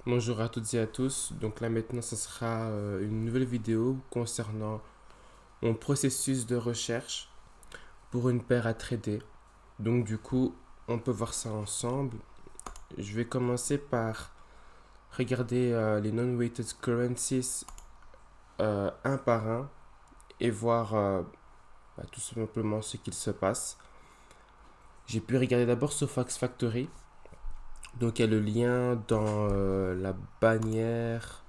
Bonjour à toutes et à tous. Donc là maintenant, ce sera une nouvelle vidéo concernant mon processus de recherche pour une paire à trader. Donc du coup, on peut voir ça ensemble. Je vais commencer par regarder les non-weighted currencies un par un et voir tout simplement ce qu'il se passe. J'ai pu regarder d'abord sur Fox Factory. Donc il y a le lien dans la bannière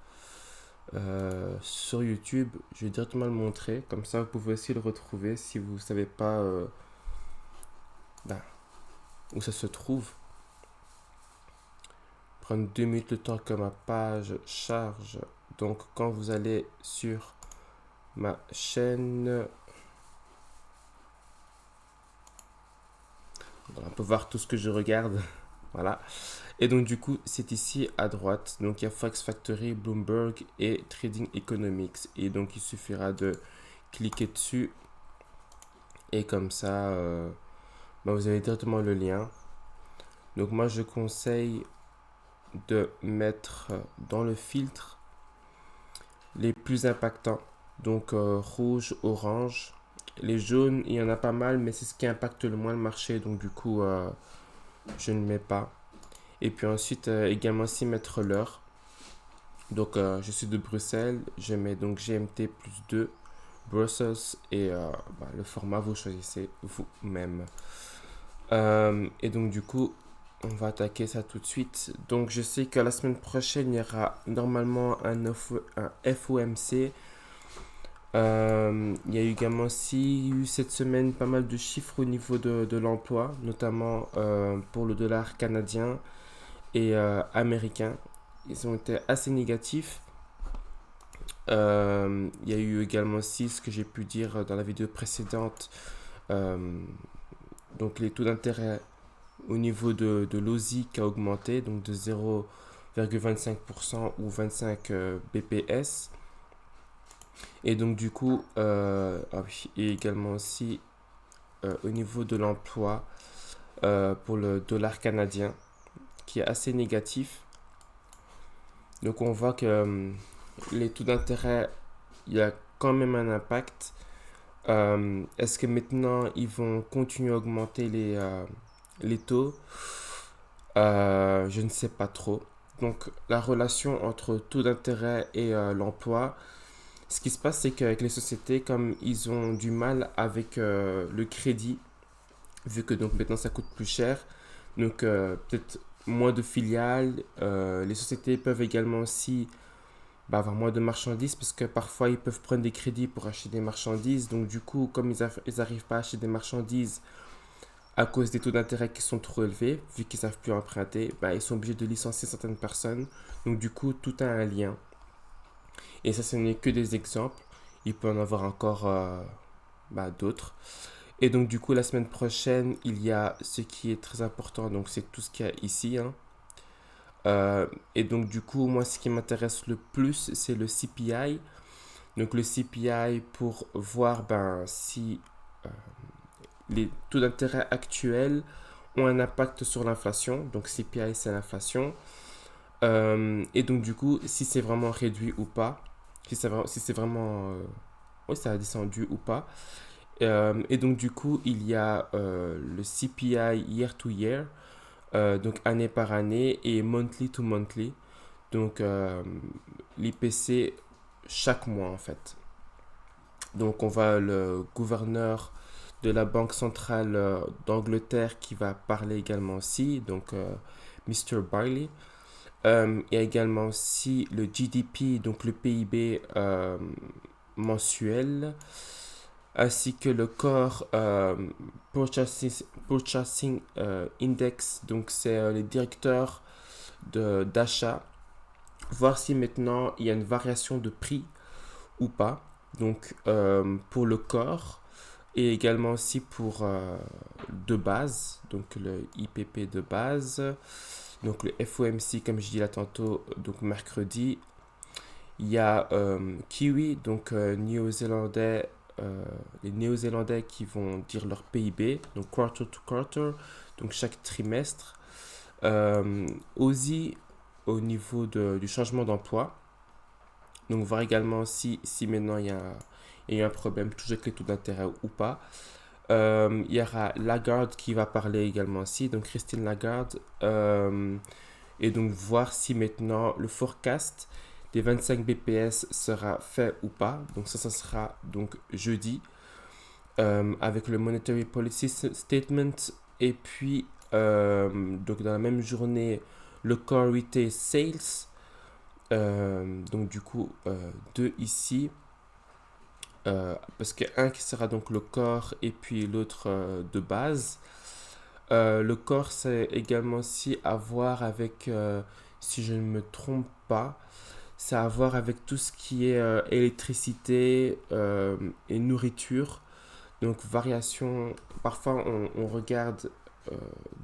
sur YouTube. Je vais directement le montrer. Comme ça, vous pouvez aussi le retrouver si vous ne savez pas ben, où ça se trouve. Prendre 2 minutes le temps que ma page charge. Donc quand vous allez sur ma chaîne, on peut voir tout ce que je regarde. Voilà. Et donc du coup, c'est ici à droite. Donc il y a Fox Factory, Bloomberg et Trading Economics. Et donc il suffira de cliquer dessus. Et comme ça, vous avez directement le lien. Donc moi, je conseille de mettre dans le filtre les plus impactants. Donc rouge, orange. Les jaunes, il y en a pas mal, mais c'est ce qui impacte le moins le marché. Donc du coup, je ne mets pas. Et puis ensuite, également aussi mettre l'heure. Donc je suis de Bruxelles. Je mets donc GMT plus 2 Brussels. Et le format, vous choisissez vous-même. Et donc du coup, on va attaquer ça tout de suite. Donc je sais que la semaine prochaine, il y aura normalement un FOMC. Il y a également aussi eu cette semaine pas mal de chiffres au niveau de l'emploi, notamment pour le dollar canadien et américain. Ils ont été assez négatifs. Il y a eu également aussi ce que j'ai pu dire dans la vidéo précédente. euh, donc les taux d'intérêt au niveau de l'OSI qui a augmenté, donc de 0,25% ou 25 BPS. Et donc du coup, et également aussi au niveau de l'emploi pour le dollar canadien qui est assez négatif. Donc on voit que les taux d'intérêt, il y a quand même un impact. Est-ce que maintenant ils vont continuer à augmenter les taux? Je ne sais pas trop. Donc la relation entre taux d'intérêt et l'emploi, ce qui se passe, c'est qu'avec les sociétés, comme ils ont du mal avec le crédit, vu que donc maintenant ça coûte plus cher, donc peut-être moins de filiales, les sociétés peuvent également aussi avoir moins de marchandises, parce que parfois ils peuvent prendre des crédits pour acheter des marchandises, donc du coup, comme ils n'arrivent pas à acheter des marchandises à cause des taux d'intérêt qui sont trop élevés, vu qu'ils ne savent plus emprunter, ils sont obligés de licencier certaines personnes, donc du coup, tout a un lien. Et ça, ce n'est que des exemples. Il peut en avoir encore d'autres. Et donc, du coup, la semaine prochaine, il y a ce qui est très important. Donc, c'est tout ce qu'il y a ici, hein. Et donc, du coup, moi, ce qui m'intéresse le plus, c'est le CPI. Donc, le CPI pour voir si euh, les taux d'intérêt actuels ont un impact sur l'inflation. Donc, CPI, c'est l'inflation. Et donc, du coup, si c'est vraiment réduit ou pas. Si c'est vraiment oui, ça a descendu ou pas. Et donc, du coup, il y a le CPI year to year, donc année par année, et monthly to monthly, donc l'IPC chaque mois en fait. Donc, on va le gouverneur de la Banque centrale d'Angleterre qui va parler également aussi, donc Mr. Barley. Il y a également aussi le GDP, donc le PIB mensuel, ainsi que le Core Purchasing Index, donc c'est les directeurs d'achat, voir si maintenant il y a une variation de prix ou pas, donc pour le Core, et également aussi pour de base, donc le IPP de base, donc le FOMC comme je dis là tantôt, donc mercredi. Il y a Kiwi, donc néo-zélandais, les néo-zélandais qui vont dire leur PIB, donc quarter to quarter, donc chaque trimestre. Aussie, au niveau du changement d'emploi. Donc voir également si maintenant il y a un problème, toujours avec les taux d'intérêt ou pas. Il y aura Lagarde qui va parler également aussi, donc Christine Lagarde. Et donc voir si maintenant le forecast des 25 BPS sera fait ou pas. Donc ça sera donc jeudi avec le Monetary Policy Statement. Et puis donc dans la même journée, le Core Retail Sales. Donc du coup, deux ici. Parce qu'un qui sera donc le corps et puis l'autre de base. Le corps, c'est également aussi à voir avec, si je ne me trompe pas, c'est à voir avec tout ce qui est électricité et nourriture. Donc variation, parfois on regarde euh,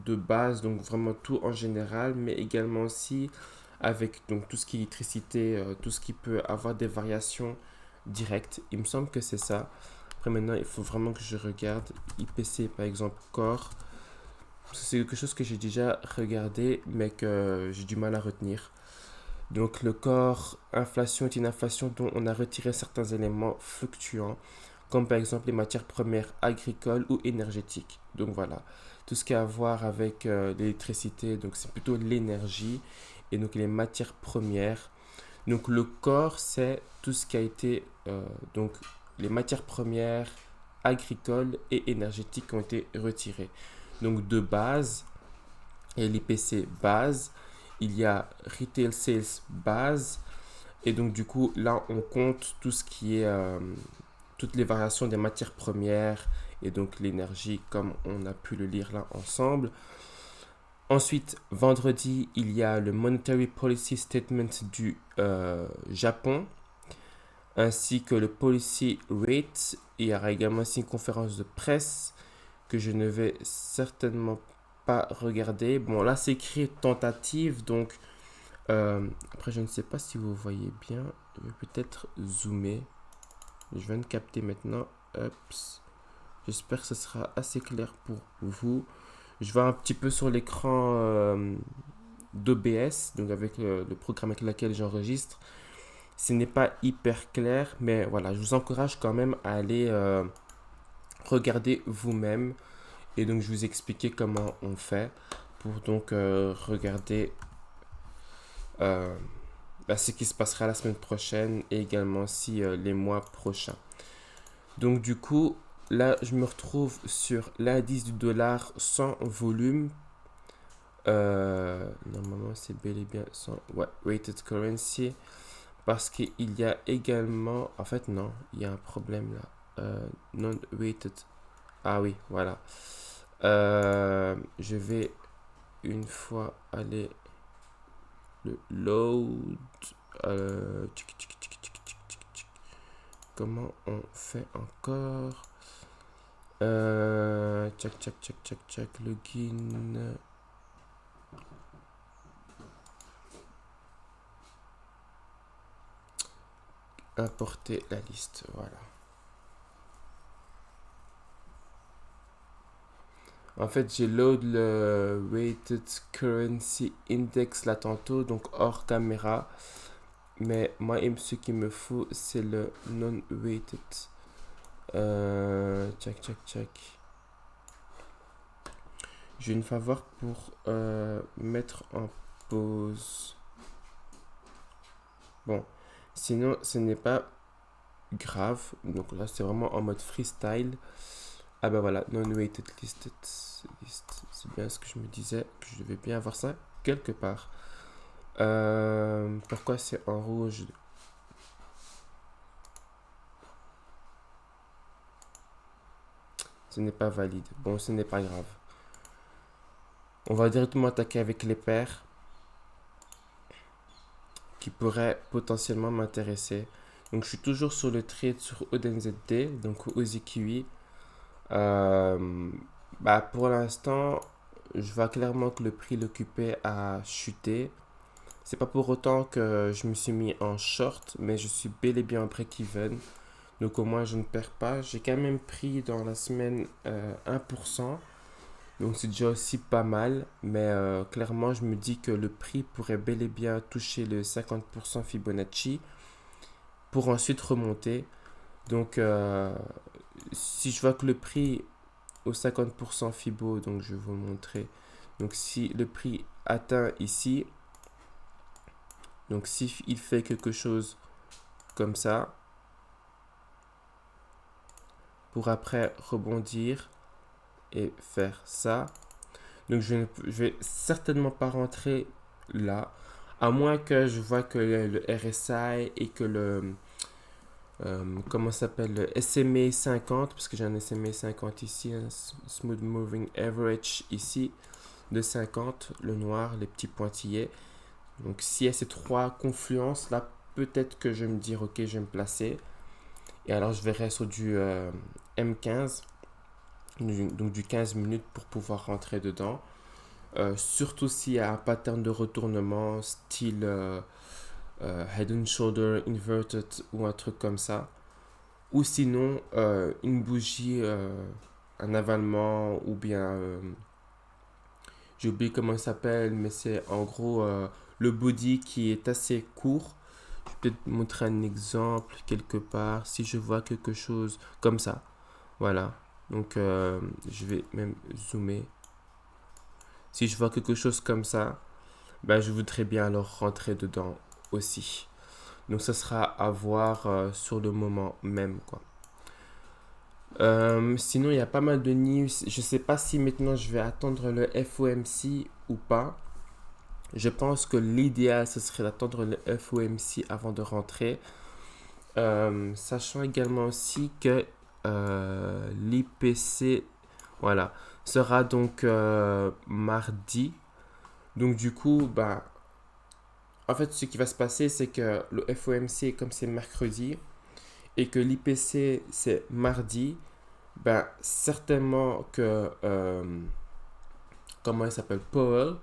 de base, donc vraiment tout en général, mais également aussi avec donc tout ce qui est électricité, tout ce qui peut avoir des variations directes. Il me semble que c'est ça. Après maintenant, il faut vraiment que je regarde IPC par exemple corps. C'est quelque chose que j'ai déjà regardé, mais que j'ai du mal à retenir. Donc le corps inflation est une inflation dont on a retiré certains éléments fluctuants, comme par exemple les matières premières agricoles ou énergétiques. Donc voilà, tout ce qui a à voir avec l'électricité, donc c'est plutôt l'énergie, et donc les matières premières. Donc le corps, c'est tout ce qui a été, donc les matières premières agricoles et énergétiques qui ont été retirées. Donc de base, et l'IPC base, il y a Retail Sales base, et donc du coup là on compte tout ce qui est, toutes les variations des matières premières, et donc l'énergie comme on a pu le lire là ensemble. Ensuite, vendredi, il y a le Monetary Policy Statement du Japon, ainsi que le Policy Rate. Il y aura également aussi une conférence de presse que je ne vais certainement pas regarder. Bon, là, c'est écrit tentative, donc après, je ne sais pas si vous voyez bien. Je vais peut-être zoomer. Je viens de capter maintenant. Ups. J'espère que ce sera assez clair pour vous. Je vais un petit peu sur l'écran d'OBS, donc avec le programme avec lequel j'enregistre. Ce n'est pas hyper clair, mais voilà, je vous encourage quand même à aller regarder vous-même. Et donc, je vous expliquer comment on fait pour donc regarder ce qui se passera la semaine prochaine et également aussi les mois prochains. Donc, du coup, là, je me retrouve sur l'indice du dollar sans volume. Normalement, c'est bel et bien sans rated currency. Parce qu'il y a également. En fait, non, il y a un problème là. Non-rated. Ah oui, voilà. Je vais une fois aller le load. Comment on fait encore? Check, login. Importer la liste, voilà. En fait, j'ai load le Weighted Currency Index là tantôt, donc hors caméra. Mais moi, ce qu'il me faut, c'est le non-weighted. Check. Je vais une faveur pour mettre en pause. Bon, sinon, ce n'est pas grave. Donc là, c'est vraiment en mode freestyle. Ah ben voilà, non-weighted listed. C'est bien ce que je me disais, que je devais bien avoir ça quelque part. Pourquoi c'est en rouge? Ce n'est pas valide. Bon, ce n'est pas grave. On va directement attaquer avec les paires qui pourraient potentiellement m'intéresser. Donc je suis toujours sur le trade sur ODNZD, donc OZQI. Pour l'instant, je vois clairement que le prix l'occupé a chuté. C'est pas pour autant que je me suis mis en short, mais je suis bel et bien en break-even. Donc au moins je ne perds pas. J'ai quand même pris dans la semaine 1%. Donc c'est déjà aussi pas mal, mais clairement je me dis que le prix pourrait bel et bien toucher le 50% Fibonacci pour ensuite remonter. Donc si je vois que le prix au 50% Fibo, donc je vais vous le montrer. Donc si le prix atteint ici, donc si il fait quelque chose comme ça, pour après rebondir et faire ça. Donc je vais certainement pas rentrer là, à moins que je vois que le RSI et que le comment ça s'appelle, le SMA 50, parce que j'ai un SMA 50 ici, un Smooth Moving Average ici de 50, le noir, les petits pointillés. Donc s'il y a ces trois confluences là, peut-être que je vais me dire ok, je vais me placer. Et alors je verrai sur du M15, donc du 15 minutes pour pouvoir rentrer dedans. Surtout s'il y a un pattern de retournement style head and shoulder inverted ou un truc comme ça. Ou sinon une bougie, un avalement ou bien j'ai oublié comment il s'appelle, mais c'est en gros le body qui est assez court. Je vais peut-être montrer un exemple quelque part si je vois quelque chose comme ça. Voilà. Donc je vais même zoomer. Si je vois quelque chose comme ça, ben, je voudrais bien alors rentrer dedans aussi. Donc ça sera à voir sur le moment même, quoi. Sinon, il y a pas mal de news. Je sais pas si maintenant je vais attendre le FOMC ou pas. Je pense que l'idéal, ce serait d'attendre le FOMC avant de rentrer. Sachant également aussi que l'IPC, voilà, sera donc mardi. Donc du coup, bah, en fait, ce qui va se passer, c'est que le FOMC, comme c'est mercredi, et que l'IPC, c'est mardi, ben, certainement que, comment il s'appelle, Powell,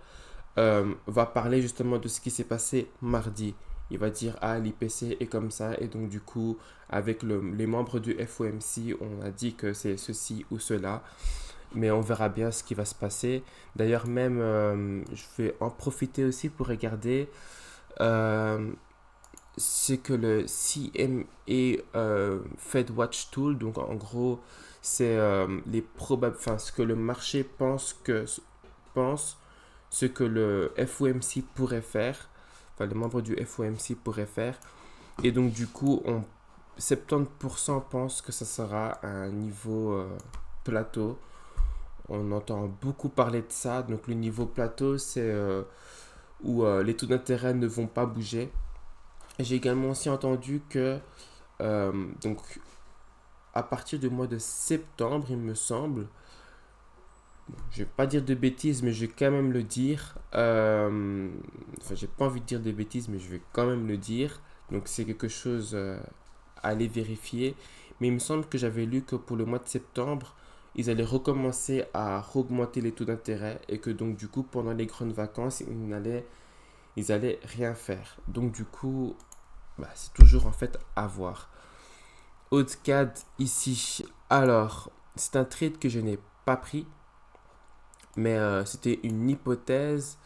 va parler justement de ce qui s'est passé mardi. Il va dire, ah, l'IPC est comme ça, et donc du coup, avec les membres du FOMC, on a dit que c'est ceci ou cela, mais on verra bien ce qui va se passer. D'ailleurs, même, je vais en profiter aussi pour regarder c'est que le CMA Fed Watch Tool, donc en gros, c'est les probables, enfin ce que le marché pense, ce que le FOMC pourrait faire, enfin les membres du FOMC pourraient faire, et donc du coup, 70% pensent que ça sera un niveau plateau. On entend beaucoup parler de ça, donc le niveau plateau, c'est où les taux d'intérêt ne vont pas bouger. J'ai également aussi entendu que donc à partir du mois de septembre, il me semble, je vais pas dire de bêtises, mais je vais quand même le dire. Enfin, j'ai pas envie de dire de bêtises, mais je vais quand même le dire. Donc c'est quelque chose à aller vérifier. Mais il me semble que j'avais lu que pour le mois de septembre, ils allaient recommencer à augmenter les taux d'intérêt et que donc du coup pendant les grandes vacances, ils allaient rien faire. Donc du coup, bah, c'est toujours en fait à voir. Haute-CAD ici. Alors, c'est un trade que je n'ai pas pris, mais c'était une hypothèse.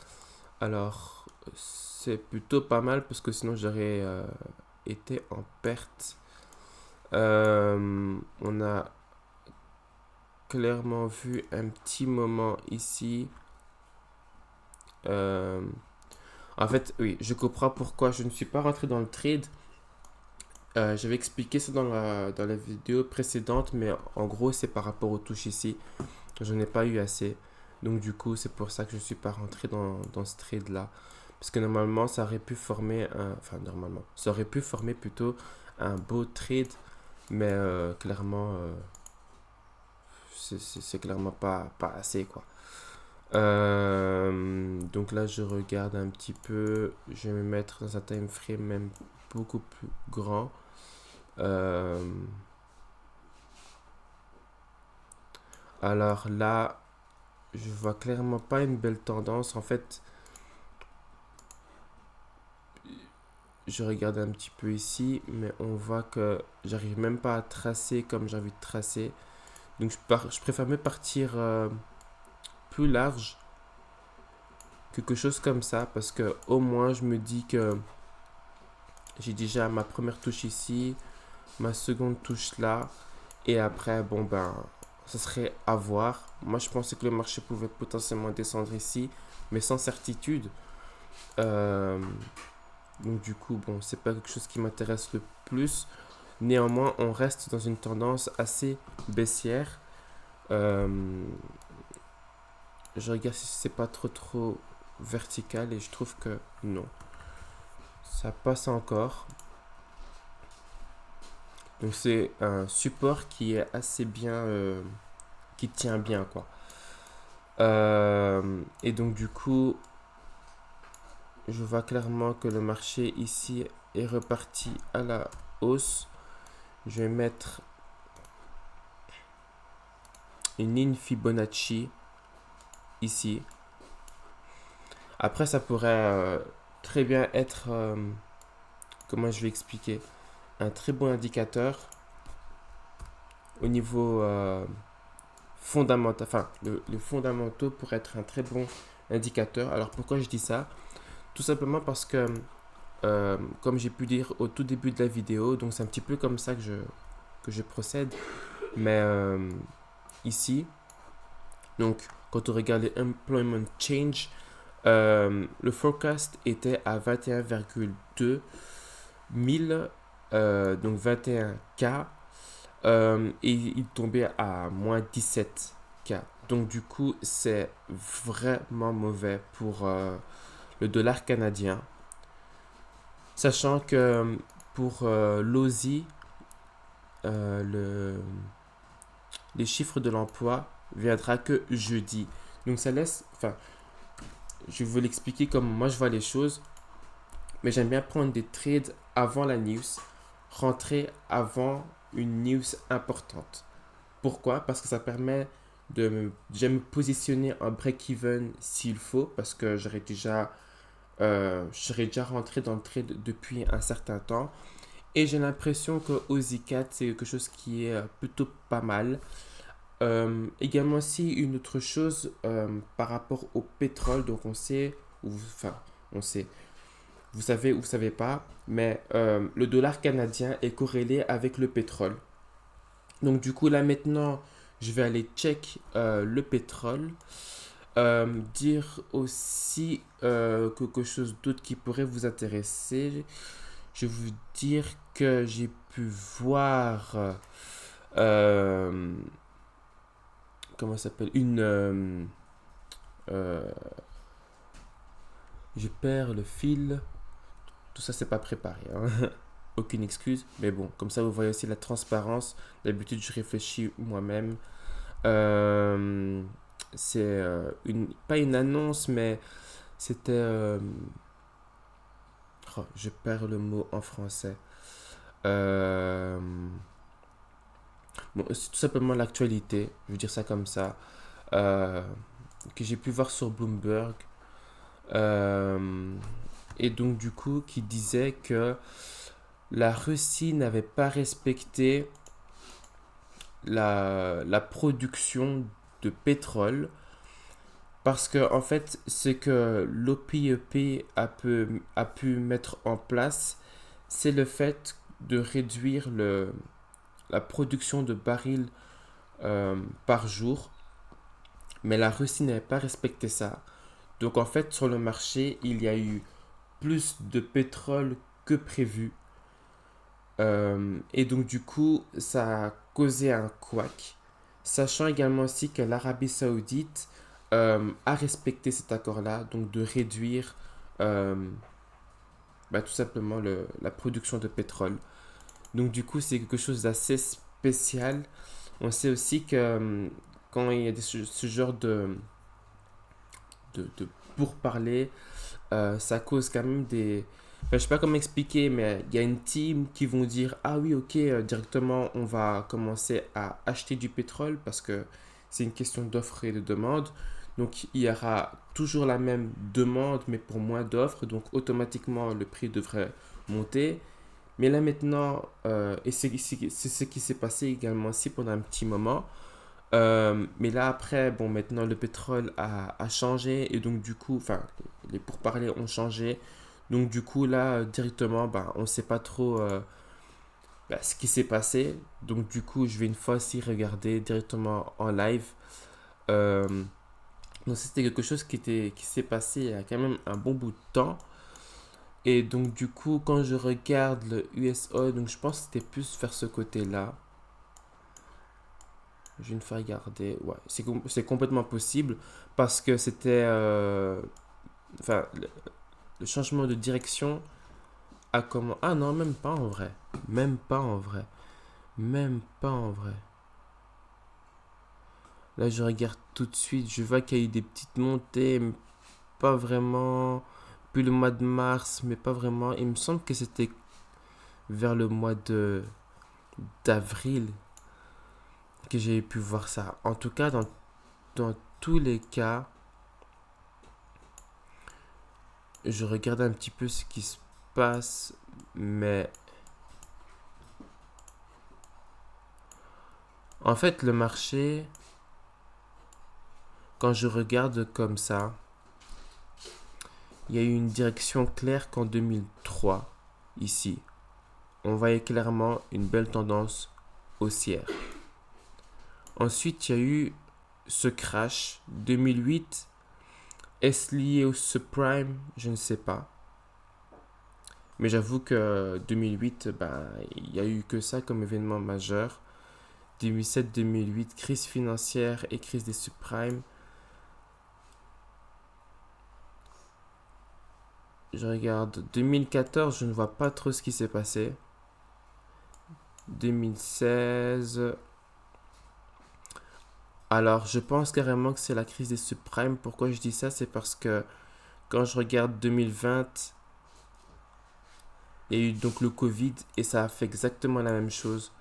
Alors, c'est plutôt pas mal parce que sinon j'aurais été en perte. On a clairement vu un petit moment ici. En fait, oui, je comprends pourquoi je ne suis pas rentré dans le trade. J'avais expliqué ça dans la vidéo précédente, mais en gros, c'est par rapport aux touches ici. Je n'ai pas eu assez. Donc, du coup, c'est pour ça que je ne suis pas rentré dans ce trade-là. Parce que normalement, ça aurait pu former enfin, normalement, ça aurait pu former plutôt un beau trade, mais clairement, c'est clairement pas assez, quoi. Donc là, je regarde un petit peu. Je vais me mettre dans un time frame même beaucoup plus grand. Alors là, je vois clairement pas une belle tendance. En fait, je regarde un petit peu ici, mais on voit que j'arrive même pas à tracer comme j'ai envie de tracer. Donc je préfère me partir plus large. Quelque chose comme ça, parce que au moins je me dis que j'ai déjà ma première touche ici, ma seconde touche là, et après, bon ben, ça serait à voir. Moi, je pensais que le marché pouvait potentiellement descendre ici, mais sans certitude. Euh, donc du coup, bon, c'est pas quelque chose qui m'intéresse le plus. Néanmoins, on reste dans une tendance assez baissière. Euh, je regarde si c'est pas trop vertical et je trouve que non. Ça passe encore. Donc c'est un support qui est assez bien, qui tient bien quoi. Et donc du coup, je vois clairement que le marché ici est reparti à la hausse. Je vais mettre une ligne Fibonacci ici. Après, ça pourrait très bien être, comment je vais expliquer, un très bon indicateur au niveau fondamental. Enfin, le fondamentaux pourrait être un très bon indicateur. Alors pourquoi je dis ça? Tout simplement parce que, comme j'ai pu dire au tout début de la vidéo, donc c'est un petit peu comme ça que je procède. Mais ici, donc quand on regarde les employment change, le forecast était à 21,2 000, donc 21K, et il tombait à moins 17K. Donc du coup, c'est vraiment mauvais pour le dollar canadien. Sachant que pour l'OSI, les chiffres de l'emploi viendra que jeudi. Donc ça laisse, enfin, je vais l'expliquer comme moi je vois les choses, mais j'aime bien prendre des trades avant la news, rentrer avant une news importante. Pourquoi? Parce que ça permet de déjà me positionner en break-even s'il faut, parce que je serais déjà rentré dans le trade depuis un certain temps. Et j'ai l'impression que OZI4, c'est quelque chose qui est plutôt pas mal. Également aussi une autre chose par rapport au pétrole, donc on sait, enfin on sait, vous savez ou vous savez pas, mais le dollar canadien est corrélé avec le pétrole. Donc du coup là maintenant, je vais aller check le pétrole. Dire aussi quelque chose d'autre qui pourrait vous intéresser. Je vais vous dire que j'ai pu voir comment ça s'appelle euh, je perds le fil. Tout ça, c'est pas préparé, hein. Aucune excuse, mais bon, comme ça vous voyez aussi la transparence. D'habitude, je réfléchis moi-même. C'est pas une annonce, mais c'était. Oh, je perds le mot en français. Euh, bon, c'est tout simplement l'actualité, je veux dire ça comme ça, euh, que j'ai pu voir sur Bloomberg. Euh, et donc, du coup, qui disait que la Russie n'avait pas respecté la production de pétrole parce que en fait ce que l'OPEP a pu mettre en place, c'est le fait de réduire la production de barils par jour, mais la Russie n'avait pas respecté ça. Donc en fait sur le marché il y a eu plus de pétrole que prévu. Et donc du coup, ça a causé un couac. Sachant également aussi que l'Arabie Saoudite a respecté cet accord-là, donc de réduire tout simplement la production de pétrole. Donc du coup, c'est quelque chose d'assez spécial. On sait aussi que quand il y a ce genre de pourparlers, ça cause quand même des... Enfin, je sais pas comment expliquer, mais il y a une team qui vont dire, ah oui, ok, directement, on va commencer à acheter du pétrole parce que c'est une question d'offre et de demande. Donc, il y aura toujours la même demande, mais pour moins d'offres. Donc, automatiquement, le prix devrait monter. Mais là maintenant, et c'est ce qui s'est passé également aussi pendant un petit moment, Mais là, après, bon, maintenant, le pétrole a changé et donc, du coup, enfin, les pourparlers ont changé. Donc, du coup, là, directement, ben, on ne sait pas trop ce qui s'est passé. Donc, du coup, je vais une fois aussi regarder directement en live. Euh, donc, c'était quelque chose qui s'est passé il y a quand même un bon bout de temps. Et donc, du coup, quand je regarde le USO, donc je pense que c'était plus vers ce côté-là. Je vais une fois regarder. Ouais, c'est complètement possible parce que c'était. Enfin, le changement de direction a comment. Ah non, même pas en vrai. Même pas en vrai. Même pas en vrai. Là, je regarde tout de suite. Je vois qu'il y a eu des petites montées, mais pas vraiment. Puis le mois de mars, mais pas vraiment. Il me semble que c'était vers le mois de d'avril que j'ai pu voir ça. En tout cas, dans tous les cas, je regarde un petit peu ce qui se passe, mais en fait, le marché, quand je regarde comme ça, il y a eu une direction claire qu'en 2003, ici. On voyait clairement une belle tendance haussière. Ensuite, il y a eu ce crash 2008. Est-ce lié au subprime? Je ne sais pas. Mais j'avoue que 2008, ben, il n'y a eu que ça comme événement majeur. 2007-2008, crise financière et crise des subprimes. Je regarde 2014, je ne vois pas trop ce qui s'est passé. 2016. Alors, je pense carrément que c'est la crise des subprimes. Pourquoi je dis ça? C'est parce que quand je regarde 2020, il y a eu donc le Covid et ça a fait exactement la même chose.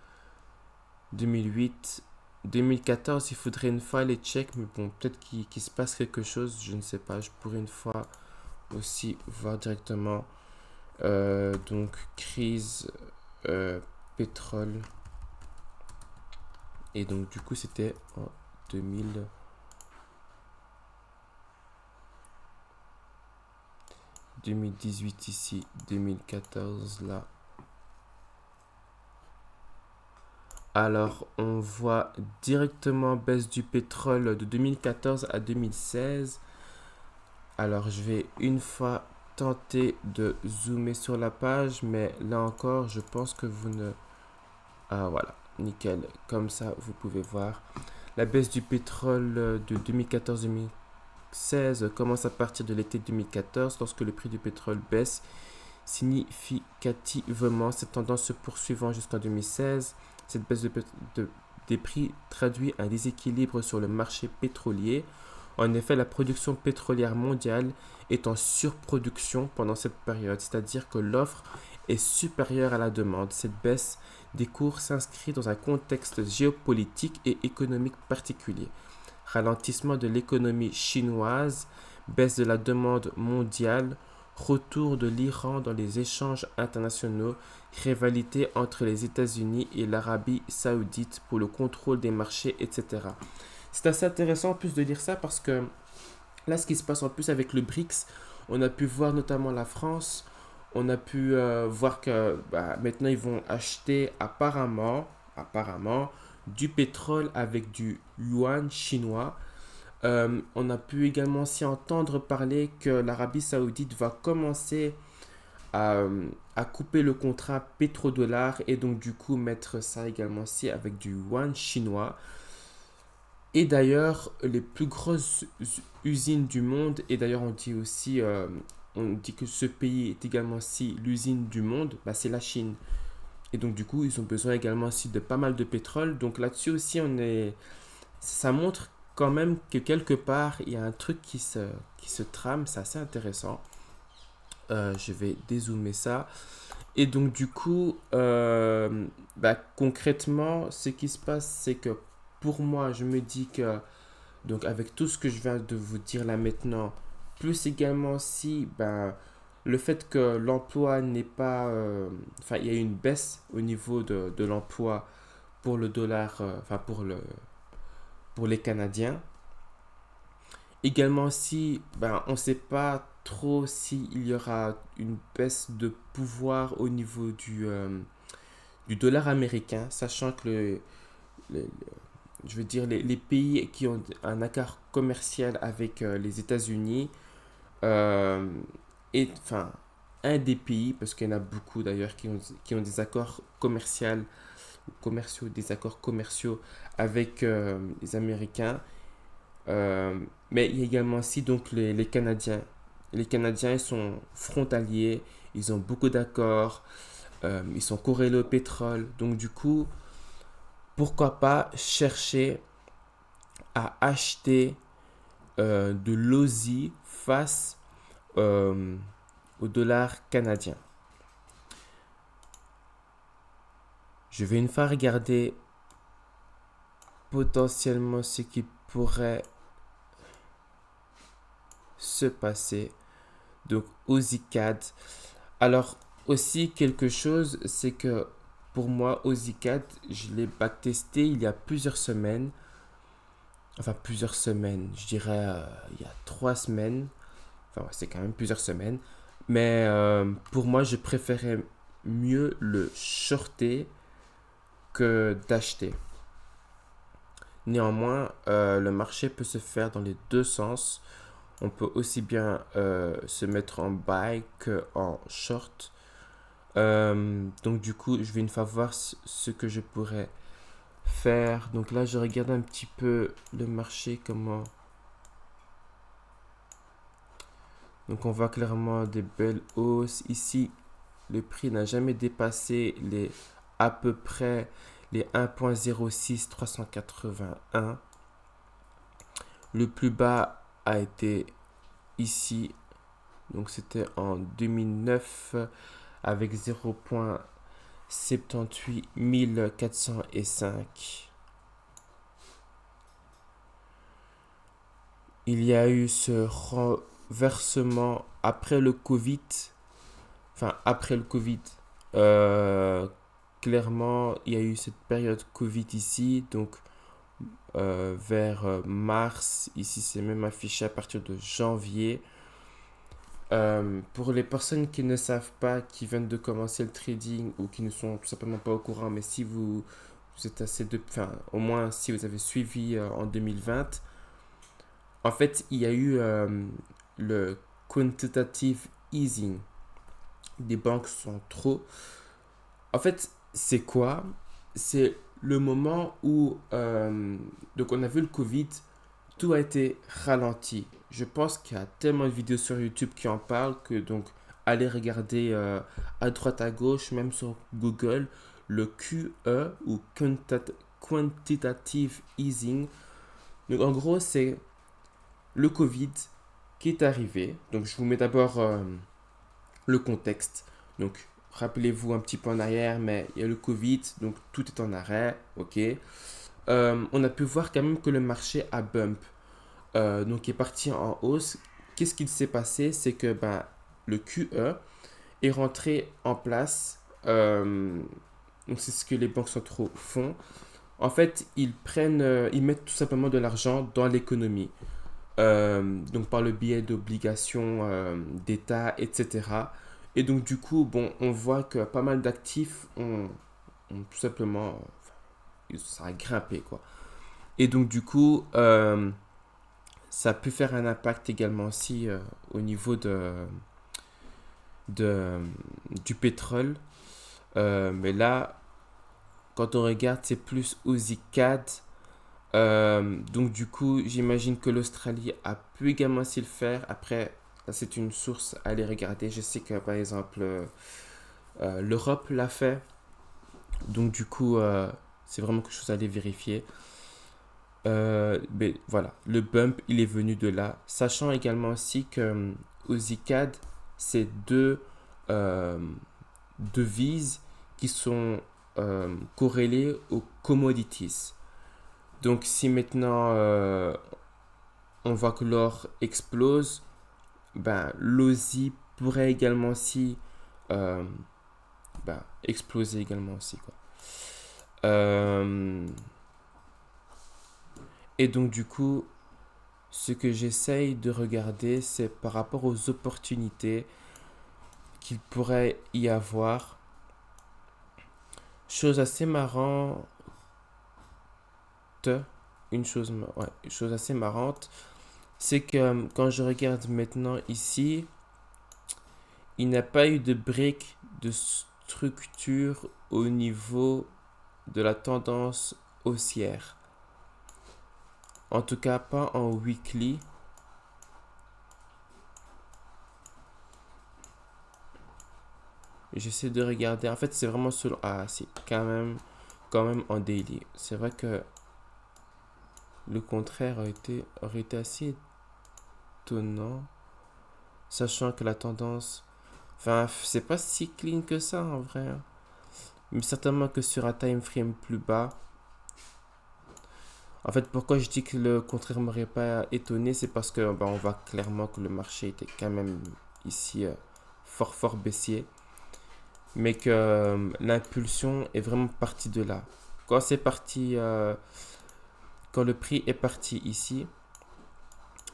2008, 2014, il faudrait une fois les check, mais bon, peut-être qu'il se passe quelque chose, je ne sais pas. Je pourrais une fois aussi voir directement. Donc, crise, pétrole. Et donc, du coup, c'était en 2000. 2018 ici, 2014 là. Alors, on voit directement baisse du pétrole de 2014 à 2016. Alors, je vais une fois tenter de zoomer sur la page, mais là encore, je pense que vous ne... Ah, voilà, nickel. Comme ça, vous pouvez voir. La baisse du pétrole de 2014-2016 commence à partir de l'été 2014, lorsque le prix du pétrole baisse significativement, cette tendance se poursuivant jusqu'en 2016. Cette baisse des prix traduit un déséquilibre sur le marché pétrolier. En effet, la production pétrolière mondiale est en surproduction pendant cette période, c'est-à-dire que l'offre est supérieure à la demande. Cette baisse des cours s'inscrit dans un contexte géopolitique et économique particulier. Ralentissement de l'économie chinoise, baisse de la demande mondiale, retour de l'Iran dans les échanges internationaux, rivalité entre les États-Unis et l'Arabie saoudite pour le contrôle des marchés, etc. C'est assez intéressant en plus de lire ça parce que là, ce qui se passe en plus avec le BRICS, on a pu voir notamment la France, on a pu voir que maintenant ils vont acheter apparemment du pétrole avec du yuan chinois. On a pu également s'y entendre parler que l'Arabie saoudite va commencer à, à couper le contrat pétrodollar et donc du coup mettre ça également aussi avec du yuan chinois. Et d'ailleurs, les plus grosses usines du monde, et d'ailleurs on dit aussi, on dit que ce pays est également aussi l'usine du monde, c'est la Chine. Et donc du coup, ils ont besoin également aussi de pas mal de pétrole. Donc là-dessus aussi, ça montre quand même que quelque part, il y a un truc qui se trame, c'est assez intéressant. Je vais dézoomer ça. Et donc du coup, concrètement, ce qui se passe, c'est que pour moi, je me dis que, donc avec tout ce que je viens de vous dire là maintenant, plus également si le fait que l'emploi n'est pas... Enfin, il y a une baisse au niveau de l'emploi pour le dollar, pour les Canadiens. Également aussi, ben, on ne sait pas trop s'il y aura une baisse de pouvoir au niveau du dollar américain, sachant que le- je veux dire, les pays qui ont un accord commercial avec les États-Unis, euh, est, enfin, un des pays, parce qu'il y en a beaucoup d'ailleurs qui ont des accords commerciaux, des accords commerciaux avec les Américains. Mais il y a également aussi donc les Canadiens. Les Canadiens, ils sont frontaliers, ils ont beaucoup d'accords, ils sont corrélés au pétrole. Donc du coup, pourquoi pas chercher à acheter de l'OSI face euh, au dollar canadien. Je vais une fois regarder potentiellement ce qui pourrait se passer. Donc OZCAD. Alors aussi quelque chose, c'est que pour moi OZCAD, je l'ai backtesté il y a plusieurs semaines. Enfin plusieurs semaines, je dirais il y a 3 semaines. Enfin ouais, c'est quand même plusieurs semaines. Mais pour moi, je préférais mieux le shorter que d'acheter. Néanmoins, le marché peut se faire dans les deux sens. On peut aussi bien se mettre en buy qu'en short. Donc du coup, je vais une fois voir ce que je pourrais faire. Donc là, je regarde un petit peu le marché, comment. Donc on voit clairement des belles hausses. Ici, le prix n'a jamais dépassé les à peu près les 1.06 381. Le plus bas a été ici, donc c'était en 2009 avec 0.78 405. Il y a eu ce renversement après le Covid, enfin après le Covid. Euh, Clairement, il y a eu cette période Covid ici, donc vers mars. Ici, c'est même affiché à partir de janvier. Pour les personnes qui ne savent pas, qui viennent de commencer le trading ou qui ne sont tout simplement pas au courant, mais si vous êtes assez de, enfin, au moins si vous avez suivi en 2020, en fait, il y a eu le quantitative easing des banques centraux. En fait, c'est quoi? C'est le moment où, donc on a vu le Covid, tout a été ralenti. Je pense qu'il y a tellement de vidéos sur YouTube qui en parlent que donc allez regarder à droite à gauche, même sur Google, le QE ou Quantitative Easing. Donc en gros, c'est le Covid qui est arrivé. Donc je vous mets d'abord le contexte. Donc rappelez-vous un petit peu en arrière, mais il y a le Covid, donc tout est en arrêt, ok. On a pu voir quand même que le marché a bump. Donc est parti en hausse. Qu'est-ce qu'il s'est passé? C'est que ben, le QE est rentré en place. Donc c'est ce que les banques centraux font. En fait, ils mettent tout simplement de l'argent dans l'économie. Donc par le biais d'obligations d'État, etc. Et donc du coup, bon, on voit que pas mal d'actifs ont tout simplement, ça a grimpé quoi. Et donc du coup, ça a pu faire un impact également aussi au niveau de, du pétrole. Mais là, quand on regarde, c'est plus OZCAD. Donc du coup, j'imagine que l'Australie a pu également aussi le faire. Après, c'est une source à aller regarder. Je sais que par exemple, l'Europe l'a fait. Donc du coup, c'est vraiment quelque chose à aller vérifier. Mais voilà, le bump, il est venu de là. Sachant également aussi que OZCAD, c'est euh, devises qui sont corrélées aux commodities. Donc si maintenant on voit que l'or explose, ben, l'OSI pourrait également aussi euh, ben, exploser également aussi. Quoi. Euh, Et donc du coup, ce que j'essaye de regarder, c'est par rapport aux opportunités qu'il pourrait y avoir. Chose assez marrante, une chose assez marrante, c'est que quand je regarde maintenant ici, il n'y a pas eu de break de structure au niveau de la tendance haussière. En tout cas, pas en weekly. J'essaie de regarder. En fait, c'est vraiment sur... Ah, si, quand même en daily. C'est vrai que le contraire aurait été assez étonnant. Sachant que la tendance... Enfin, c'est pas si clean que ça en vrai, hein. Mais certainement que sur un time frame plus bas. En fait, pourquoi je dis que le contraire m'aurait pas étonné, c'est parce que on voit clairement que le marché était quand même ici fort baissier. Mais que l'impulsion est vraiment partie de là. Quand c'est parti, quand le prix est parti ici,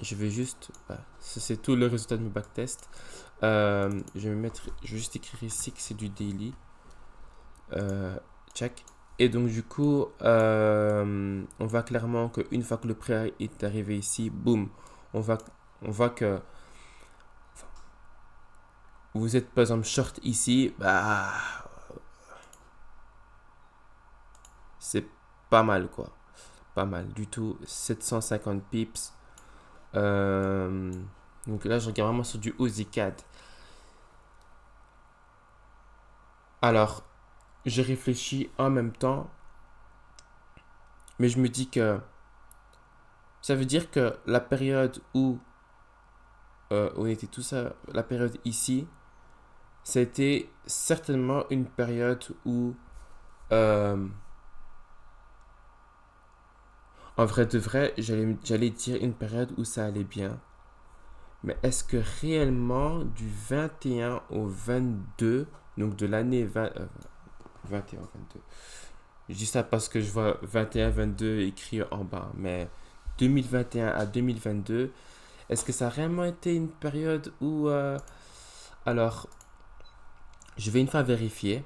je vais juste, ça c'est tout le résultat de mes backtests. Je vais juste écrire ici que c'est du daily. Check. Et donc du coup, on voit clairement qu'une fois que le prix est arrivé ici, boum, on voit que vous êtes par exemple short ici, c'est pas mal quoi. Pas mal du tout. 750 pips. Donc là, je regarde vraiment sur du OZCAD. Alors, je réfléchis en même temps, mais je me dis que ça veut dire que la période où on était tout ça, la période ici, ça a été certainement une période où, euh, en vrai de vrai, j'allais dire une période où ça allait bien. Mais est-ce que réellement, du 21 au 22, donc de l'année 21 au 22, je dis ça parce que je vois 21-22 écrit en bas, mais 2021 à 2022, est-ce que ça a réellement été une période où... alors, je vais une fois vérifier.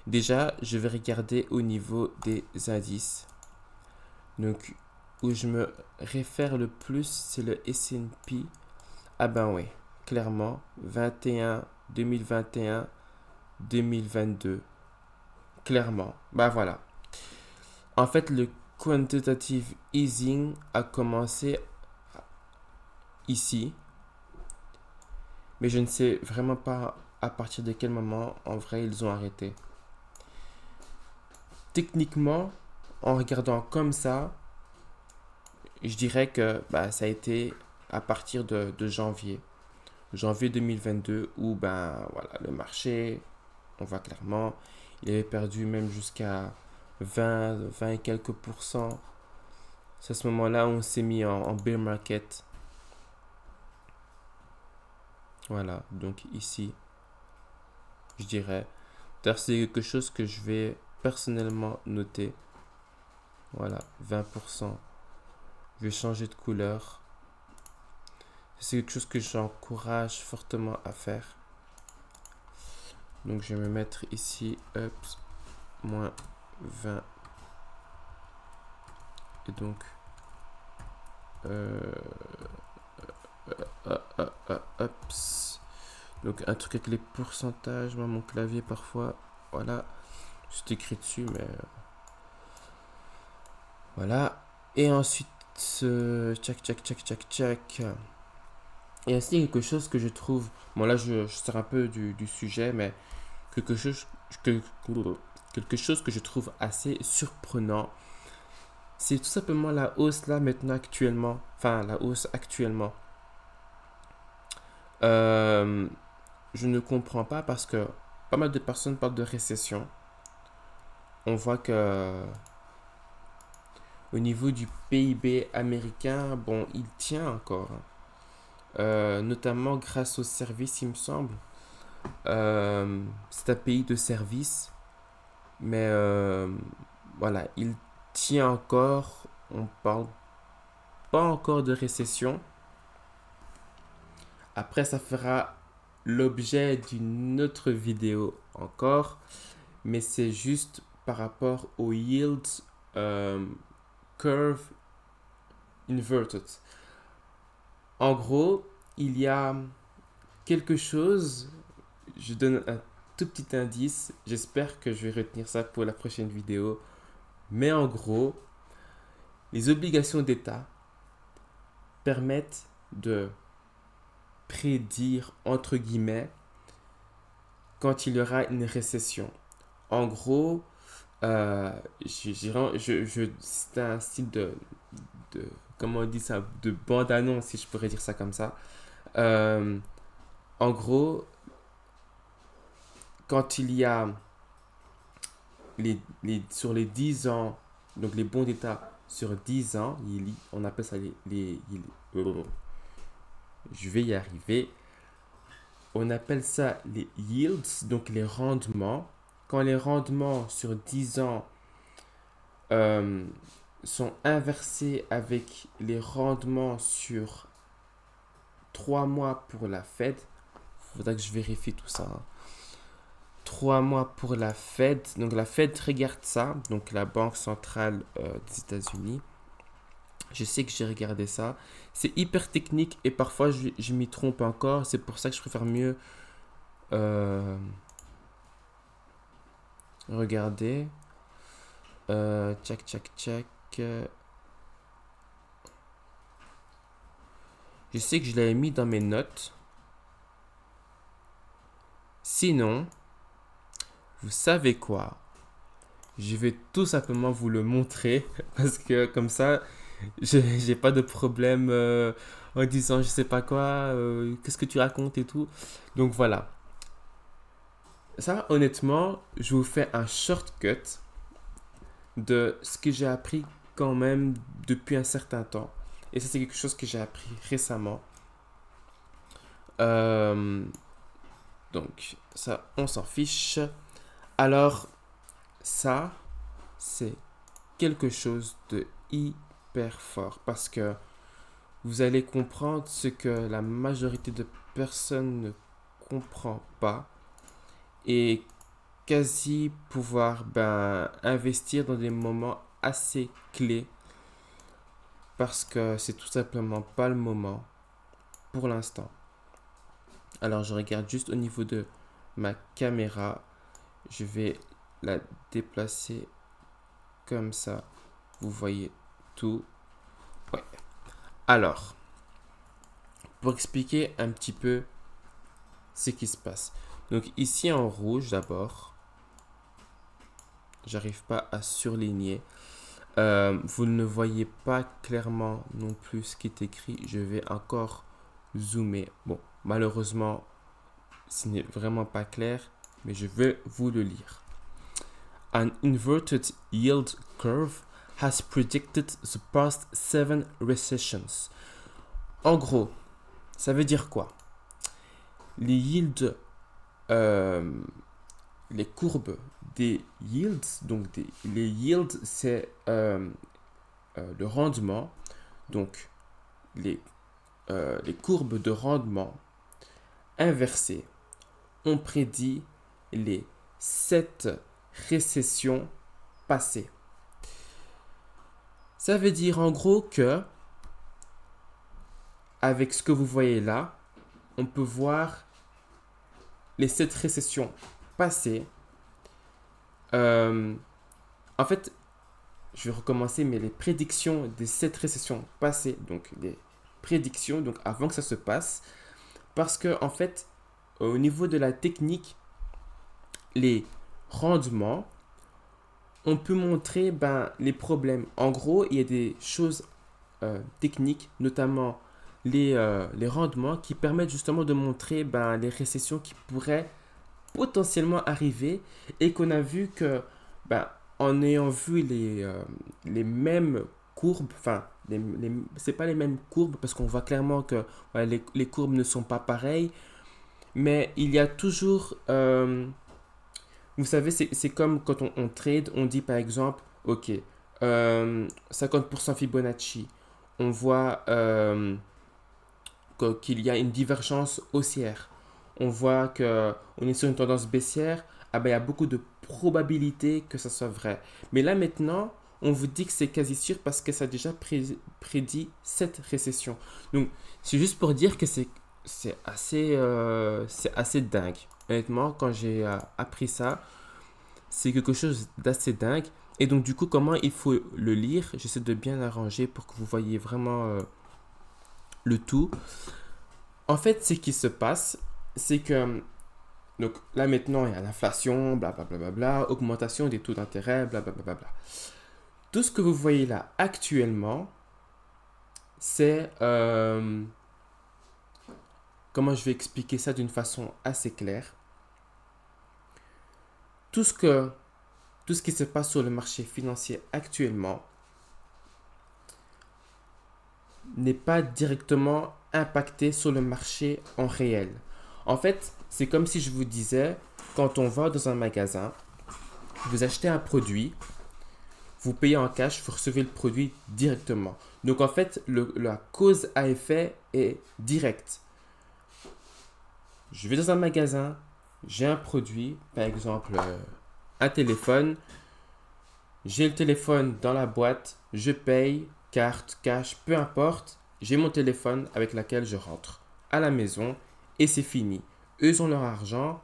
Déjà, je vais regarder au niveau des indices. Donc, où je me réfère le plus, c'est le S&P. Ah ben oui, clairement, 21, 2021, 2022. Clairement, bah voilà. En fait, le quantitative easing a commencé ici, mais je ne sais vraiment pas à partir de quel moment, en vrai, ils ont arrêté. Techniquement, en regardant comme ça, je dirais que ça a été à partir de janvier 2022, où voilà, le marché, on voit clairement, il avait perdu même jusqu'à 20 et quelques pourcents. C'est à ce moment-là où on s'est mis en bear market. Voilà, donc ici, je dirais. D'ailleurs, c'est quelque chose que je vais personnellement noter. Voilà, 20%. Je vais changer de couleur. C'est quelque chose que j'encourage fortement à faire. Donc, je vais me mettre ici, moins 20. Et donc, donc un truc avec les pourcentages, moi, mon clavier parfois, voilà, c'est écrit dessus, mais voilà. Et ensuite, tchac. Il y a aussi quelque chose que je trouve, bon là je sors un peu du sujet, mais quelque chose, que, quelque chose que je trouve assez surprenant, c'est tout simplement la hausse là maintenant actuellement, enfin la hausse actuellement. Euh, je ne comprends pas parce que pas mal de personnes parlent de récession. On voit que au niveau du PIB américain, bon, il tient encore, hein. Notamment grâce aux services, il me semble. C'est un pays de services, mais voilà, il tient encore. on parle pas encore de récession. Après, ça fera l'objet d'une autre vidéo encore, mais c'est juste par rapport au yield euh, curve inverted. En gros, il y a quelque chose, je donne un tout petit indice, j'espère que je vais retenir ça pour la prochaine vidéo, mais en gros, les obligations d'État permettent de prédire, entre guillemets, quand il y aura une récession. En gros, c'est un style de, comment on dit ça, de bande-annonce, si je pourrais dire ça comme ça. Euh, En gros, quand il y a sur les 10 ans, donc les bons d'État sur 10 ans, on appelle ça je vais y arriver. On appelle ça les yields, donc les rendements. Quand les rendements sur 10 ans euh, sont inversés avec les rendements sur 3 mois pour la Fed, il faudra que je vérifie tout ça, hein. 3 mois pour la Fed. Donc la Fed regarde ça, donc la Banque centrale des États-Unis. Je sais que j'ai regardé ça. C'est hyper technique et parfois je m'y trompe encore. C'est pour ça que je préfère mieux regarder. Tchac, tchac, tchac. Je sais que je l'avais mis dans mes notes. Sinon, vous savez quoi? Je vais tout simplement vous le montrer parce que comme ça, j'ai pas de problème en disant je sais pas quoi, qu'est-ce que tu racontes et tout. Donc voilà. Ça, honnêtement, je vous fais un shortcut de ce que j'ai appris quand même depuis un certain temps. Et ça, c'est quelque chose que j'ai appris récemment. Euh, donc, ça, on s'en fiche. Alors, ça, c'est quelque chose de hyper fort parce que vous allez comprendre ce que la majorité de personnes ne comprend pas et quasi pouvoir investir dans des moments assez clés parce que c'est tout simplement pas le moment pour l'instant. Alors je regarde juste au niveau de ma caméra, je vais la déplacer comme ça, vous voyez tout. Ouais. Alors, pour expliquer un petit peu ce qui se passe. Donc ici en rouge d'abord, j'arrive pas à surligner. Vous ne voyez pas clairement non plus ce qui est écrit. Je vais encore zoomer. Bon, malheureusement, ce n'est vraiment pas clair, mais je vais vous le lire. An inverted yield curve has predicted the past 7 recessions. En gros, ça veut dire quoi? Les yields, les courbes des yields, donc les yields, c'est le rendement, donc les courbes de rendement inversées ont prédit les 7 récessions passées. Ça veut dire en gros que, avec ce que vous voyez là, on peut voir les 7 récessions passées. En fait, je vais recommencer, mais les prédictions des 7 récessions passées, donc les prédictions, donc avant que ça se passe, parce que en fait, au niveau de la technique, les rendements, on peut montrer les problèmes. En gros, il y a des choses techniques, notamment les rendements, qui permettent justement de montrer les récessions qui pourraient potentiellement arriver et qu'on a vu que, en ayant vu les mêmes courbes, enfin, c'est pas les mêmes courbes parce qu'on voit clairement que les courbes ne sont pas pareilles, mais il y a toujours, vous savez, c'est comme quand on trade, on dit par exemple, ok, 50% Fibonacci. On voit qu'il y a une divergence haussière. On voit qu'on est sur une tendance baissière. Ah ben, il y a beaucoup de probabilités que ça soit vrai. Mais là maintenant, on vous dit que c'est quasi sûr parce que ça a déjà prédit cette récession. Donc, c'est juste pour dire que c'est assez dingue. Honnêtement, quand j'ai appris ça, c'est quelque chose d'assez dingue. Et donc, du coup, comment il faut le lire? J'essaie de bien l'arranger pour que vous voyez vraiment le tout. En fait, ce qui se passe, c'est que donc là maintenant, il y a l'inflation, blablabla, augmentation des taux d'intérêt, blablabla. Tout ce que vous voyez là actuellement, c'est comment je vais expliquer ça d'une façon assez claire. Tout ce qui se passe sur le marché financier actuellement n'est pas directement impacté sur le marché en réel. En fait, c'est comme si je vous disais, quand on va dans un magasin, vous achetez un produit, vous payez en cash, vous recevez le produit directement. Donc en fait, la cause à effet est directe. Je vais dans un magasin, j'ai un produit, par exemple un téléphone, j'ai le téléphone dans la boîte, je paye, carte, cash, peu importe, j'ai mon téléphone avec lequel je rentre à la maison et c'est fini. Eux, ils ont leur argent.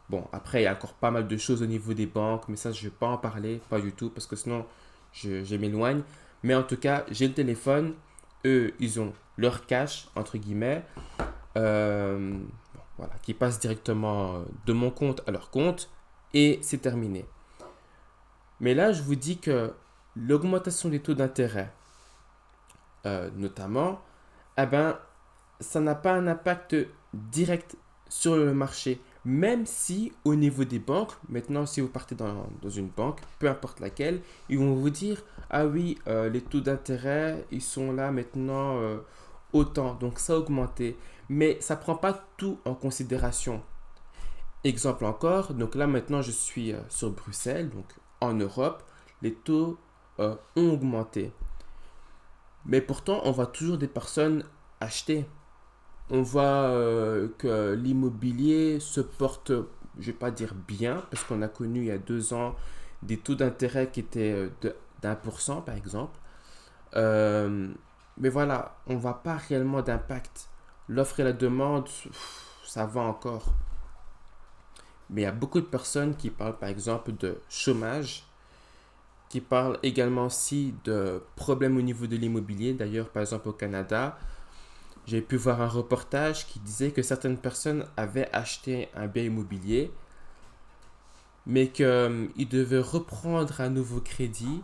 Bon, après, il y a encore pas mal de choses au niveau des banques, mais ça, je ne vais pas en parler, pas du tout, parce que sinon, je m'éloigne. Mais en tout cas, j'ai le téléphone, eux, ils ont leur cash, entre guillemets, bon, voilà, qui passe directement de mon compte à leur compte, et c'est terminé. Mais là, je vous dis que l'augmentation des taux d'intérêt, notamment, eh ben, ça n'a pas un impact direct sur le marché. Même si au niveau des banques, maintenant si vous partez dans une banque, peu importe laquelle, ils vont vous dire, ah oui, les taux d'intérêt, ils sont là maintenant autant, donc ça a augmenté. Mais ça ne prend pas tout en considération. Exemple encore, donc là maintenant je suis sur Bruxelles, donc en Europe, les taux ont augmenté. Mais pourtant, on voit toujours des personnes acheter. On voit que l'immobilier se porte, je ne vais pas dire bien, parce qu'on a connu il y a 2 ans des taux d'intérêt qui étaient d'1% par exemple. Mais voilà, on ne voit pas réellement d'impact. L'offre et la demande, ça va encore. Mais il y a beaucoup de personnes qui parlent par exemple de chômage, qui parlent également aussi de problèmes au niveau de l'immobilier. D'ailleurs, par exemple au Canada, j'ai pu voir un reportage qui disait que certaines personnes avaient acheté un bien immobilier, mais qu'ils devaient reprendre un nouveau crédit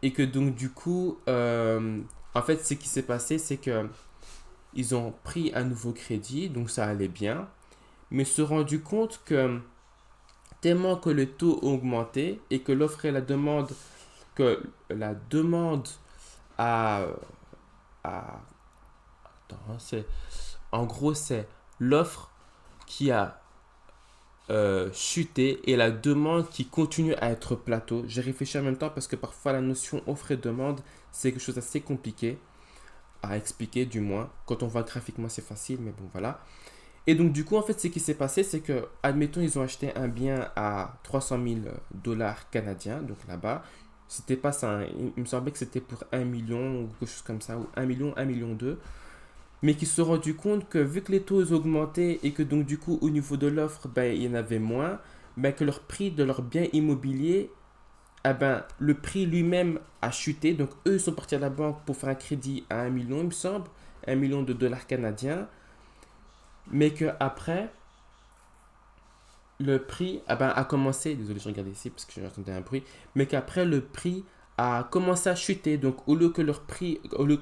et que donc du coup, en fait, ce qui s'est passé, c'est que ils ont pris un nouveau crédit, donc ça allait bien, mais se sont rendu compte que tellement que le taux a augmenté et que l'offre et la demande, que la demande a, a attends, en gros, c'est l'offre qui a chuté et la demande qui continue à être plateau. J'ai réfléchi en même temps parce que parfois la notion offre et demande, c'est quelque chose d'assez compliqué à expliquer du moins. Quand on voit graphiquement, c'est facile, mais bon, voilà. Et donc, du coup, en fait, ce qui s'est passé, c'est que, admettons, ils ont acheté un bien à 300 000 dollars canadiens, donc là-bas. C'était pas ça, hein. Il me semblait que c'était pour 1 million ou quelque chose comme ça, ou 1 million, 1 million 2. Mais qui se sont rendus compte que vu que les taux augmentaient et que donc du coup au niveau de l'offre, ben, il y en avait moins, ben, que leur prix de leur bien immobilier, eh ben, le prix lui-même a chuté. Donc eux ils sont partis à la banque pour faire un crédit à 1 million, il me semble, 1 million de dollars canadiens. Mais que après le prix ben, a commencé, désolé je regarde ici parce que j'entendais un bruit, mais qu'après le prix a commencé à chuter. Donc au lieu que leur prix, au lieu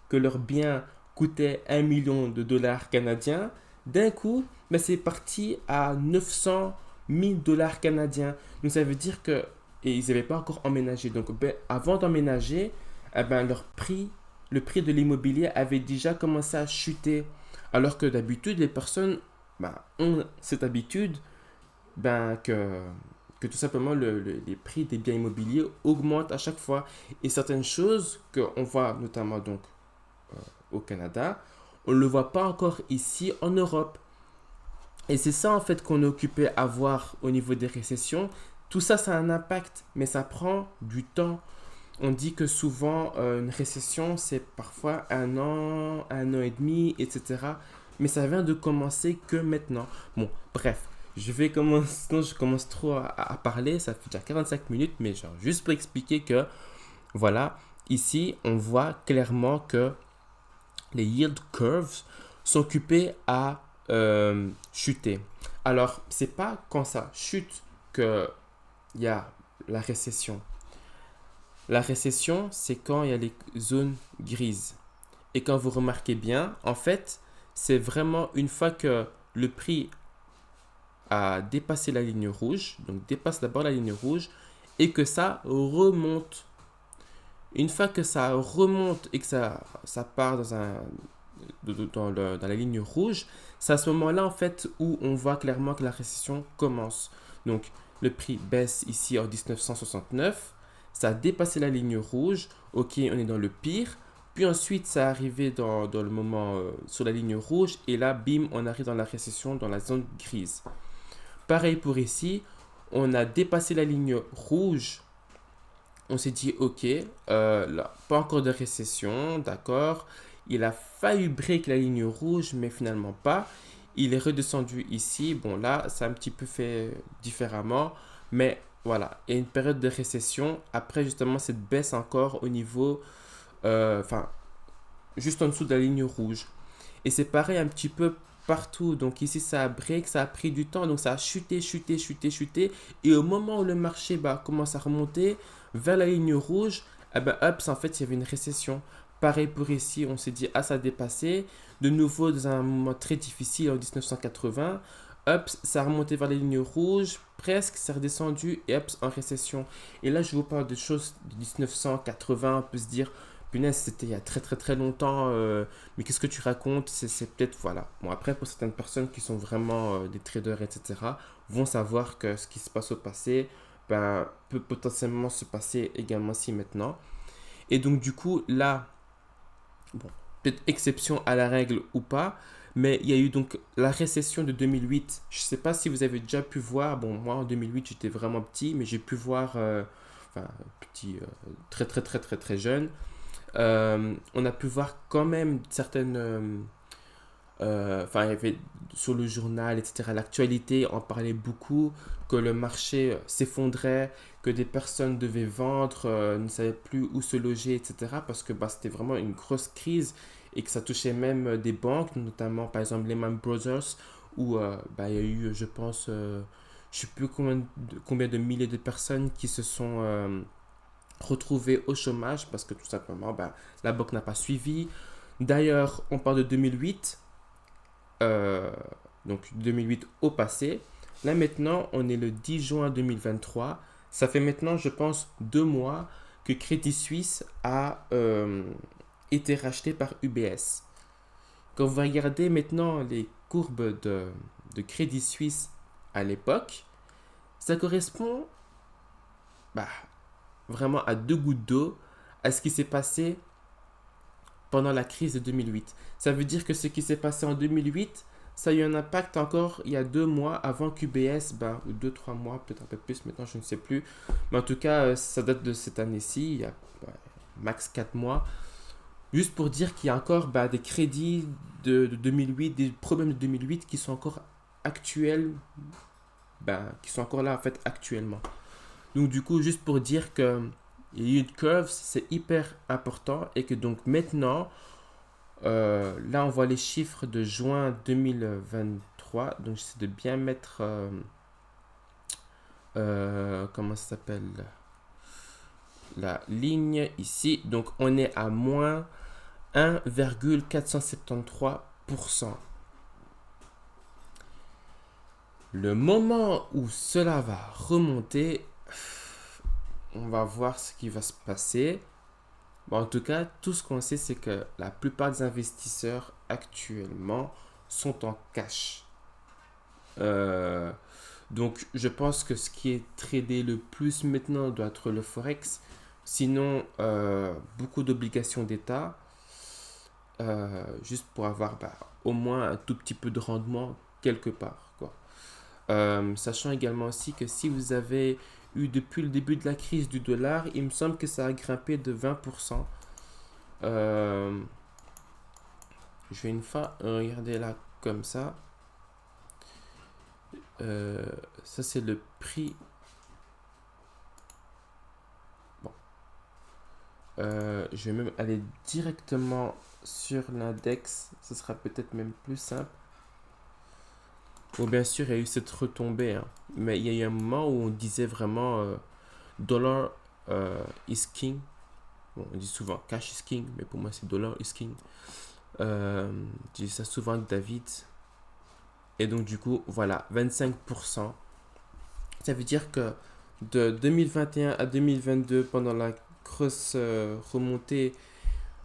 que leur bien coûtait 1 million de dollars canadiens, d'un coup, ben, c'est parti à 900 000 dollars canadiens. Donc ça veut dire que, et ils n'avaient pas encore emménagé. Donc ben, avant d'emménager, eh ben, le prix de l'immobilier avait déjà commencé à chuter. Alors que d'habitude, les personnes ben, ont cette habitude ben, que tout simplement les prix des biens immobiliers augmentent à chaque fois. Et certaines choses qu'on voit notamment donc au Canada, on ne le voit pas encore ici en Europe. Et c'est ça en fait qu'on est occupé à voir au niveau des récessions. Tout ça, ça a un impact, mais ça prend du temps. On dit que souvent, une récession, c'est parfois un an et demi, etc. Mais ça vient de commencer que maintenant. Bon, bref, je vais commencer, sinon je commence trop à parler, ça fait déjà 45 minutes, mais genre juste pour expliquer que, voilà, ici, on voit clairement que les yield curves sont occupés à chuter. Alors, c'est pas quand ça chute qu'il y a la récession. La récession, c'est quand il y a les zones grises. Et quand vous remarquez bien, en fait, c'est vraiment une fois que le prix a dépassé la ligne rouge, donc dépasse d'abord la ligne rouge, et que ça remonte. Une fois que ça remonte et que ça part dans la ligne rouge, c'est à ce moment-là, en fait, où on voit clairement que la récession commence. Donc, le prix baisse ici en 1969. Ça a dépassé la ligne rouge. Ok, on est dans le pire. Puis ensuite, ça a arrivé dans le moment sur la ligne rouge. Et là, bim, on arrive dans la récession, dans la zone grise. Pareil pour ici. On a dépassé la ligne rouge. On s'est dit, ok, là, pas encore de récession, d'accord. Il a failli break la ligne rouge, mais finalement pas. Il est redescendu ici. Bon, là, ça a un petit peu fait différemment. Mais voilà, il y a une période de récession. Après, justement, cette baisse encore au niveau, enfin, juste en dessous de la ligne rouge. Et c'est pareil un petit peu partout. Donc ici, ça a break, ça a pris du temps. Donc ça a chuté, chuté, chuté, chuté. Et au moment où le marché commence à remonter vers la ligne rouge, eh ben, hop, en fait, il y avait une récession. Pareil pour ici, on s'est dit, ah, ça a dépassé. De nouveau, dans un moment très difficile en 1980, hop, ça a remonté vers les lignes rouges, presque, c'est redescendu et hop, en récession. Et là, je vous parle de choses de 1980, on peut se dire, punaise, c'était il y a très très très longtemps, mais qu'est-ce que tu racontes? C'est peut-être, voilà. Bon, après, pour certaines personnes qui sont vraiment des traders, etc., vont savoir que ce qui se passe au passé, ben, peut potentiellement se passer également si maintenant. Et donc, du coup, là, bon, peut-être exception à la règle ou pas, mais il y a eu donc la récession de 2008. Je ne sais pas si vous avez déjà pu voir, bon, moi en 2008 j'étais vraiment petit, mais j'ai pu voir, enfin, petit, très très très très très jeune, on a pu voir quand même certaines, enfin, il y avait sur le journal, etc., l'actualité en parlait beaucoup, que le marché s'effondrait, que des personnes devaient vendre, ne savaient plus où se loger, etc., parce que bah, c'était vraiment une grosse crise et que ça touchait même des banques, notamment par exemple Lehman Brothers, où bah, il y a eu, je pense, je ne sais plus combien de milliers de personnes qui se sont retrouvées au chômage parce que tout simplement, bah, la banque n'a pas suivi. D'ailleurs, on parle de 2008, euh, donc 2008 au passé. Là maintenant, on est le 10 juin 2023. Ça fait maintenant, je pense, 2 mois que Crédit Suisse a été racheté par UBS. Quand vous regardez maintenant les courbes de Crédit Suisse à l'époque, ça correspond bah, vraiment à 2 gouttes d'eau à ce qui s'est passé pendant la crise de 2008. Ça veut dire que ce qui s'est passé en 2008, ça a eu un impact encore il y a 2 mois avant qu'UBS, bah, ou 2, 3 mois, peut-être un peu plus maintenant, je ne sais plus. Mais en tout cas, ça date de cette année-ci, il y a max 4 mois. Juste pour dire qu'il y a encore bah, des crédits de 2008, des problèmes de 2008 qui sont encore actuels, bah, qui sont encore là en fait actuellement. Donc du coup, juste pour dire que les yield curves, c'est hyper important et que donc maintenant, là on voit les chiffres de juin 2023, donc j'essaie de bien mettre, comment ça s'appelle, la ligne ici, donc on est à moins 1,473%. Le moment où cela va remonter, on va voir ce qui va se passer. Bon, en tout cas, tout ce qu'on sait, c'est que la plupart des investisseurs actuellement sont en cash. Donc, je pense que ce qui est tradé le plus maintenant doit être le Forex. Sinon, beaucoup d'obligations d'État, juste pour avoir au moins un tout petit peu de rendement quelque part, quoi. Sachant également aussi que si vous avez eu depuis le début de la crise du dollar, il me semble que ça a grimpé de 20%. Euh, je vais une fois regarder là comme ça. Euh, Ça, c'est le prix. Bon. Je vais même aller directement sur l'index. Ce sera peut-être même plus simple. Bon, bien sûr, il y a eu cette retombée, hein. Mais il y a eu un moment où on disait vraiment dollar is king. Bon, on dit souvent cash is king, mais pour moi, c'est dollar is king. Je dis ça souvent avec David. Et donc, du coup, voilà, 25%. Ça veut dire que de 2021 à 2022, pendant la grosse remontée,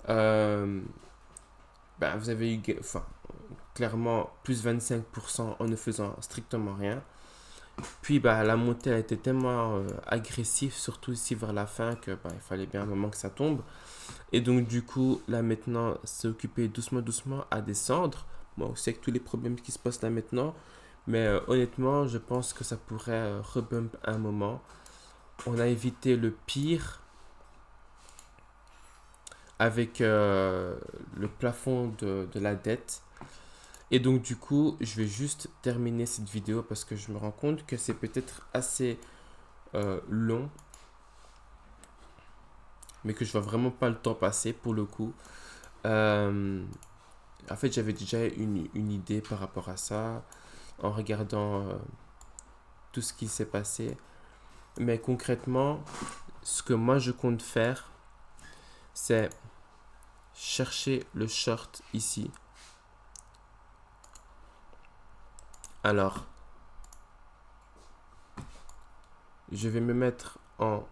euh, vous avez eu clairement plus 25% en ne faisant strictement rien. Puis la montée a été tellement agressive, surtout ici vers la fin, que il fallait bien un moment que ça tombe. Et donc du coup, là maintenant, c'est occupé doucement doucement à descendre. Bon, on sait que tous les problèmes qui se passent là maintenant, mais honnêtement, je pense que ça pourrait rebump un moment. On a évité le pire avec le plafond de la dette. Et donc du coup, je vais juste terminer cette vidéo parce que je me rends compte que c'est peut-être assez long, mais que je vois vraiment pas le temps passer pour le coup. Euh, En fait, j'avais déjà une idée par rapport à ça en regardant tout ce qui s'est passé. Mais concrètement, ce que moi je compte faire, c'est chercher le short ici. Alors, je vais me mettre en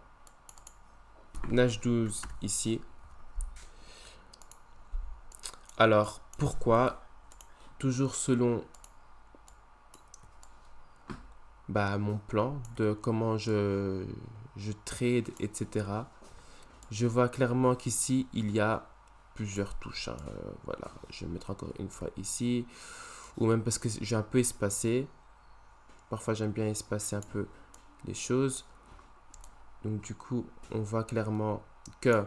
H12 ici. Alors, pourquoi? Toujours selon mon plan de comment je trade, etc. Je vois clairement qu'ici, il y a plusieurs touches, hein. Voilà, je vais mettre encore une fois ici. Ou même parce que j'ai un peu espacé. Parfois, j'aime bien espacer un peu les choses. Donc, du coup, on voit clairement que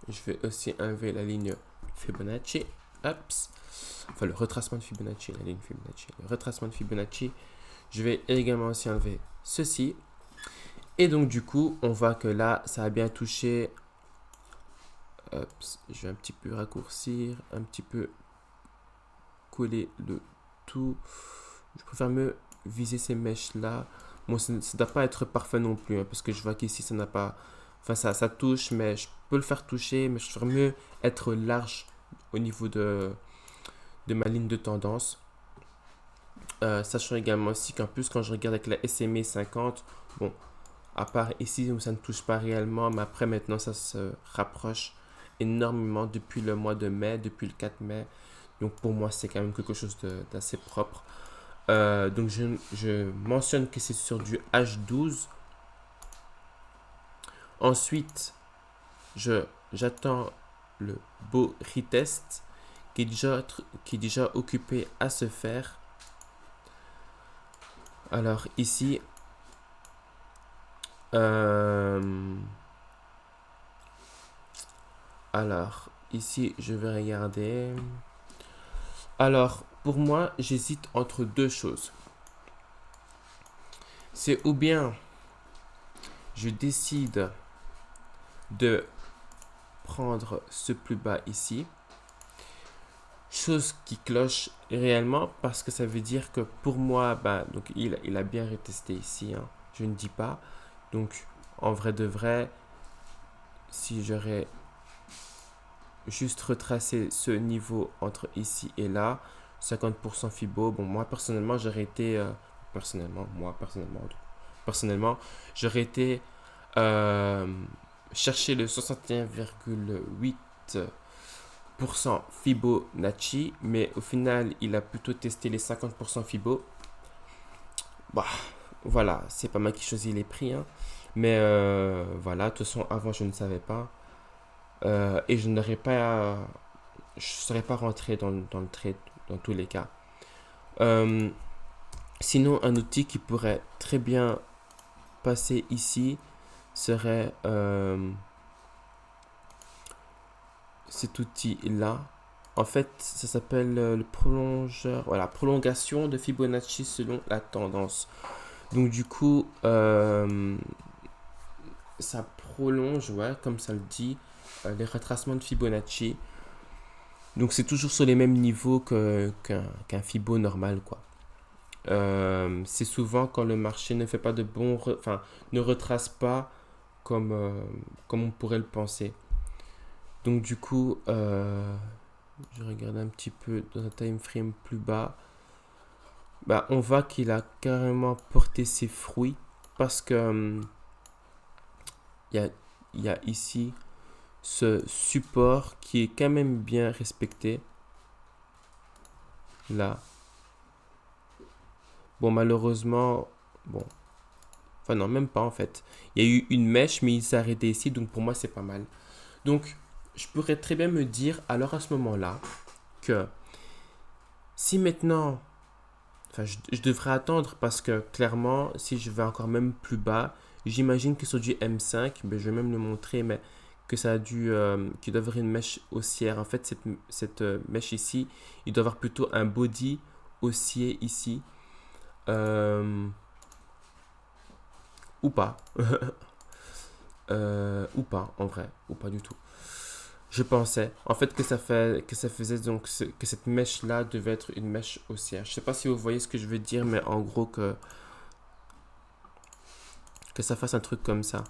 je vais aussi enlever la ligne Fibonacci. Ups. Enfin, le retracement de Fibonacci, la ligne Fibonacci. Le retracement de Fibonacci. Je vais également aussi enlever ceci. Et donc, du coup, on voit que là, ça a bien touché. Ups. Je vais un petit peu raccourcir, un petit peu coller le tout. Je préfère me viser ces mèches là. Bon, ça ne doit pas être parfait non plus, hein, parce que je vois qu'ici ça n'a pas. Enfin, ça touche, mais je peux le faire toucher, mais je préfère mieux être large au niveau de ma ligne de tendance. Sachant également aussi qu'en plus, quand je regarde avec la SMA 50, bon, à part ici où ça ne touche pas réellement, mais après maintenant ça se rapproche énormément depuis le mois de mai, depuis le 4 mai. Donc pour moi, c'est quand même quelque chose d'assez propre. Donc je mentionne que c'est sur du H12. Ensuite, j'attends le beau retest qui est déjà occupé à se faire. Alors ici, je vais regarder. Alors, pour moi, j'hésite entre deux choses. C'est ou bien je décide de prendre ce plus bas ici, chose qui cloche réellement parce que ça veut dire que pour moi, donc il a bien retesté ici, hein, je ne dis pas. Donc, en vrai de vrai, si j'aurais juste retracé ce niveau entre ici et là, 50% Fibo, bon, moi personnellement, j'aurais été, personnellement, j'aurais été chercher le 61,8% Fibonacci, mais au final, il a plutôt testé les 50% Fibo. Bah, voilà, c'est pas moi qui choisis les prix, hein. Mais voilà, de toute façon, avant, je ne savais pas. Et je serais pas rentré dans le trade dans tous les cas. Euh, Sinon, un outil qui pourrait très bien passer ici serait cet outil-là. En fait, ça s'appelle le prolongeur, voilà, prolongation de Fibonacci selon la tendance. Donc du coup, ça prolonge, ouais, comme ça le dit, les retracements de Fibonacci. Donc c'est toujours sur les mêmes niveaux qu'un Fibo normal, quoi. C'est souvent quand le marché ne fait pas de enfin, ne retrace pas comme on pourrait le penser. Donc du coup, je regarde un petit peu dans un time frame plus bas. Bah, on voit qu'il a carrément porté ses fruits parce que il y a, y a ici ce support qui est quand même bien respecté. Là. Bon, malheureusement, bon, enfin non, même pas en fait. Il y a eu une mèche, mais il s'est arrêté ici, donc pour moi c'est pas mal. Donc, je pourrais très bien me dire, alors à ce moment-là, que si maintenant, enfin je devrais attendre parce que clairement, si je vais encore même plus bas, j'imagine que sur du M5, ben, je vais même le montrer, mais que ça a qu'il doit avoir une mèche haussière. En fait, cette mèche ici, il doit avoir plutôt un body haussier ici. Euh, ou pas. Ou pas, en vrai. Ou pas du tout. Je pensais, en fait, que ça faisait donc que cette mèche-là devait être une mèche haussière. Je sais pas si vous voyez ce que je veux dire, mais en gros que ça fasse un truc comme ça.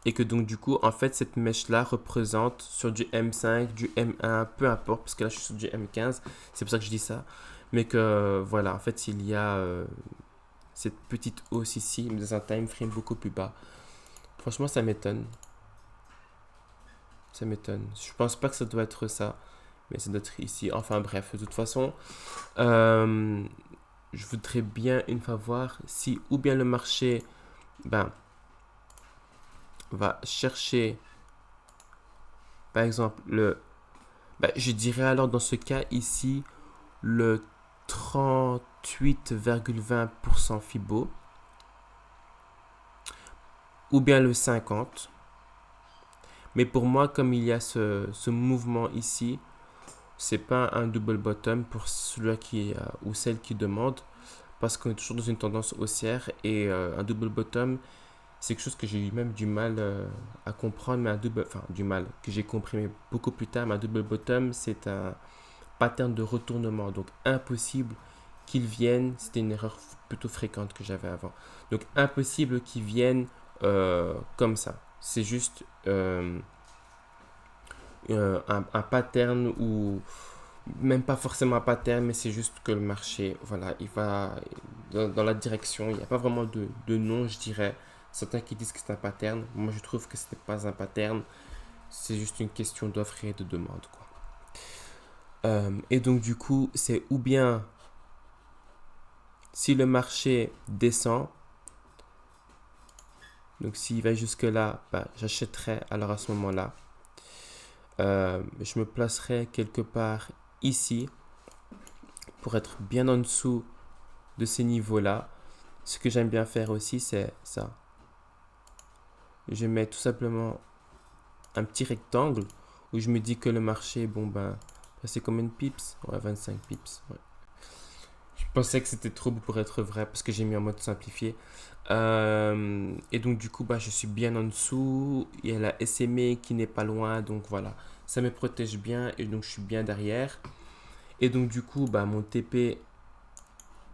Et que donc du coup, en fait, cette mèche-là représente sur du M5, du M1, peu importe, parce que là je suis sur du M15, c'est pour ça que je dis ça. Mais que voilà, en fait, il y a cette petite hausse ici, mais dans un time frame beaucoup plus bas. Franchement, ça m'étonne. Ça m'étonne. Je pense pas que ça doit être ça, mais ça doit être ici. Enfin bref, de toute façon, euh, je voudrais bien une fois voir si ou bien le marché ben, va chercher, par exemple, je dirais alors dans ce cas ici, le 38,20% Fibo, ou bien le 50. Mais pour moi, comme il y a ce mouvement ici, c'est pas un double bottom pour celui qui ou celle qui demande, parce qu'on est toujours dans une tendance haussière et un double bottom, c'est quelque chose que j'ai eu même du mal à comprendre, mais enfin du mal, que j'ai compris mais beaucoup plus tard, mais un double bottom, c'est un pattern de retournement, donc impossible qu'ils viennent, c'était une erreur plutôt fréquente que j'avais avant, donc impossible qu'ils viennent comme ça, c'est juste un pattern ou même pas forcément un pattern, mais c'est juste que le marché, voilà, il va dans la direction. Il n'y a pas vraiment de nom, je dirais. Certains qui disent que c'est un pattern. Moi, je trouve que ce n'est pas un pattern. C'est juste une question d'offre et de demande, quoi. Et donc, du coup, c'est ou bien si le marché descend, donc s'il va jusque-là, bah, j'achèterai alors à ce moment-là. Je me placerai quelque part ici pour être bien en dessous de ces niveaux-là. Ce que j'aime bien faire aussi, c'est ça. Je mets tout simplement un petit rectangle où je me dis que le marché, bon ben, c'est combien de pips? Ouais, 25 pips. Ouais. Je pensais que c'était trop beau pour être vrai parce que j'ai mis en mode simplifié. Et donc du coup, bah, je suis bien en dessous. Il y a la SMA qui n'est pas loin, donc voilà. Ça me protège bien et donc je suis bien derrière. Et donc du coup, bah, mon TP,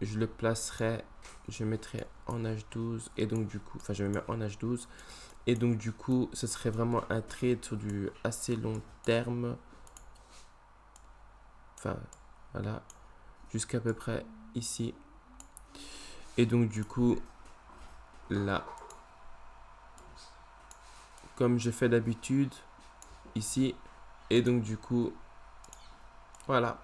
je le placerai, je mettrai en H12 et donc du coup, enfin je me mets en H12 et donc du coup, ce serait vraiment un trade sur du assez long terme. Enfin, voilà, jusqu'à peu près ici. Et donc du coup, là, comme je fais d'habitude, ici, et donc du coup, voilà.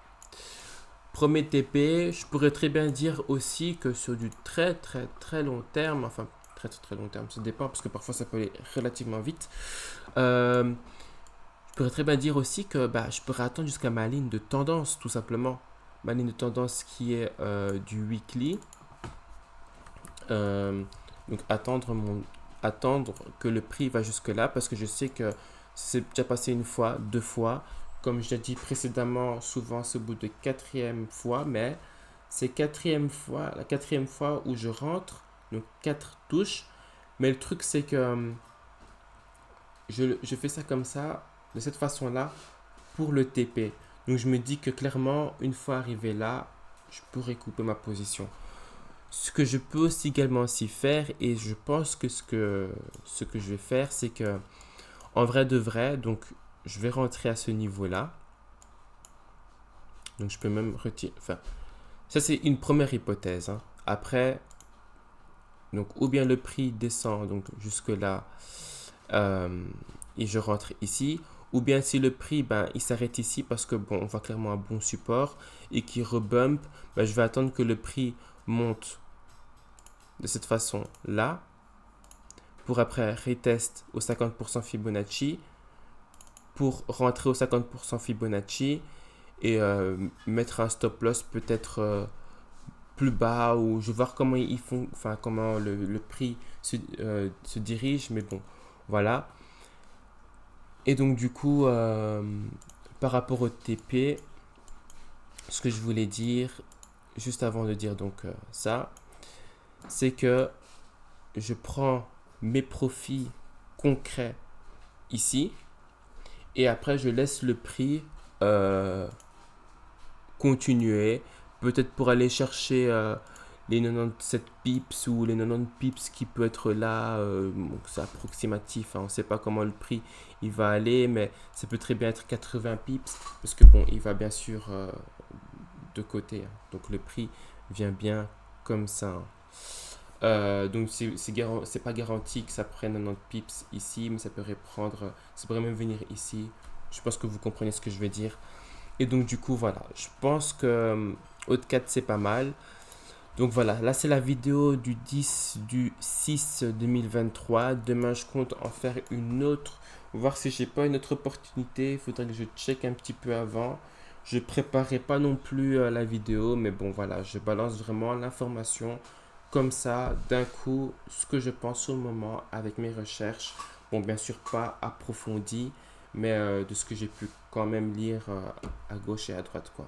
premier TP, je pourrais très bien dire aussi que sur du très très très long terme, enfin très très très long terme, ça dépend parce que parfois ça peut aller relativement vite. Je pourrais très bien dire aussi que bah, je pourrais attendre jusqu'à ma ligne de tendance, tout simplement. Ma ligne de tendance qui est du weekly. Donc attendre que le prix va jusque là parce que je sais que c'est déjà passé une fois, deux fois. Comme je l'ai dit précédemment, souvent c'est au bout de quatrième fois, mais c'est la quatrième fois où je rentre, donc quatre touches. Mais le truc c'est que je fais ça comme ça, de cette façon-là, pour le TP. Donc je me dis que clairement, une fois arrivé là, je pourrais couper ma position. Ce que je peux aussi également aussi faire, et je pense que ce que je vais faire, c'est que en vrai de vrai, donc je vais rentrer à ce niveau-là. Donc je peux même retirer. Enfin, ça c'est une première hypothèse, hein. Après, donc ou bien le prix descend donc jusque là et je rentre ici, ou bien si le prix ben, il s'arrête ici parce que bon on voit clairement un bon support et qui rebump, ben, je vais attendre que le prix monte de cette façon là pour après retest au 50% Fibonacci pour rentrer au 50% Fibonacci et mettre un stop loss peut-être plus bas ou je vais voir comment ils font, enfin comment le prix se dirige, mais bon, voilà. Et donc du coup, par rapport au TP, ce que je voulais dire, juste avant de dire donc ça, c'est que je prends mes profits concrets ici et après je laisse le prix continuer, peut-être pour aller chercher les 97 pips ou les 90 pips qui peut être là, donc c'est approximatif, hein, on ne sait pas comment le prix il va aller, mais ça peut très bien être 80 pips, parce que bon, il va bien sûr de côté, hein, donc le prix vient bien comme ça, hein. Donc c'est pas garanti que ça prenne 90 pips ici, mais ça pourrait même venir ici. Je pense que vous comprenez ce que je veux dire. Et donc du coup voilà, je pense que haut de 4 c'est pas mal. Donc voilà, là c'est la vidéo du 10 du 6 2023. Demain je compte en faire une autre, voir si j'ai pas une autre opportunité. Il faudrait que je check un petit peu avant. Je préparais pas non plus la vidéo, mais bon voilà, je balance vraiment l'information comme ça, d'un coup, ce que je pense au moment avec mes recherches. Bon, bien sûr pas approfondi, mais de ce que j'ai pu quand même lire à gauche et à droite, quoi.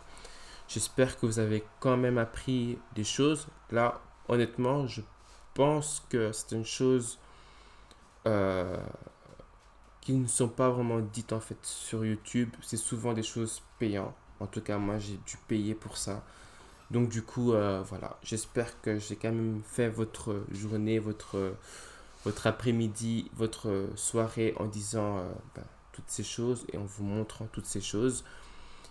J'espère que vous avez quand même appris des choses. Là, honnêtement, je pense que c'est une chose euh, qui ne sont pas vraiment dites en fait sur YouTube. C'est souvent des choses payantes. En tout cas, moi, j'ai dû payer pour ça. Donc du coup, voilà, j'espère que j'ai quand même fait votre journée, votre après-midi, votre soirée en disant toutes ces choses et en vous montrant toutes ces choses.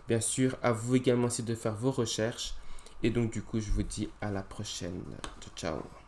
Bien sûr, à vous également aussi de faire vos recherches. Et donc du coup, je vous dis à la prochaine. Ciao, ciao.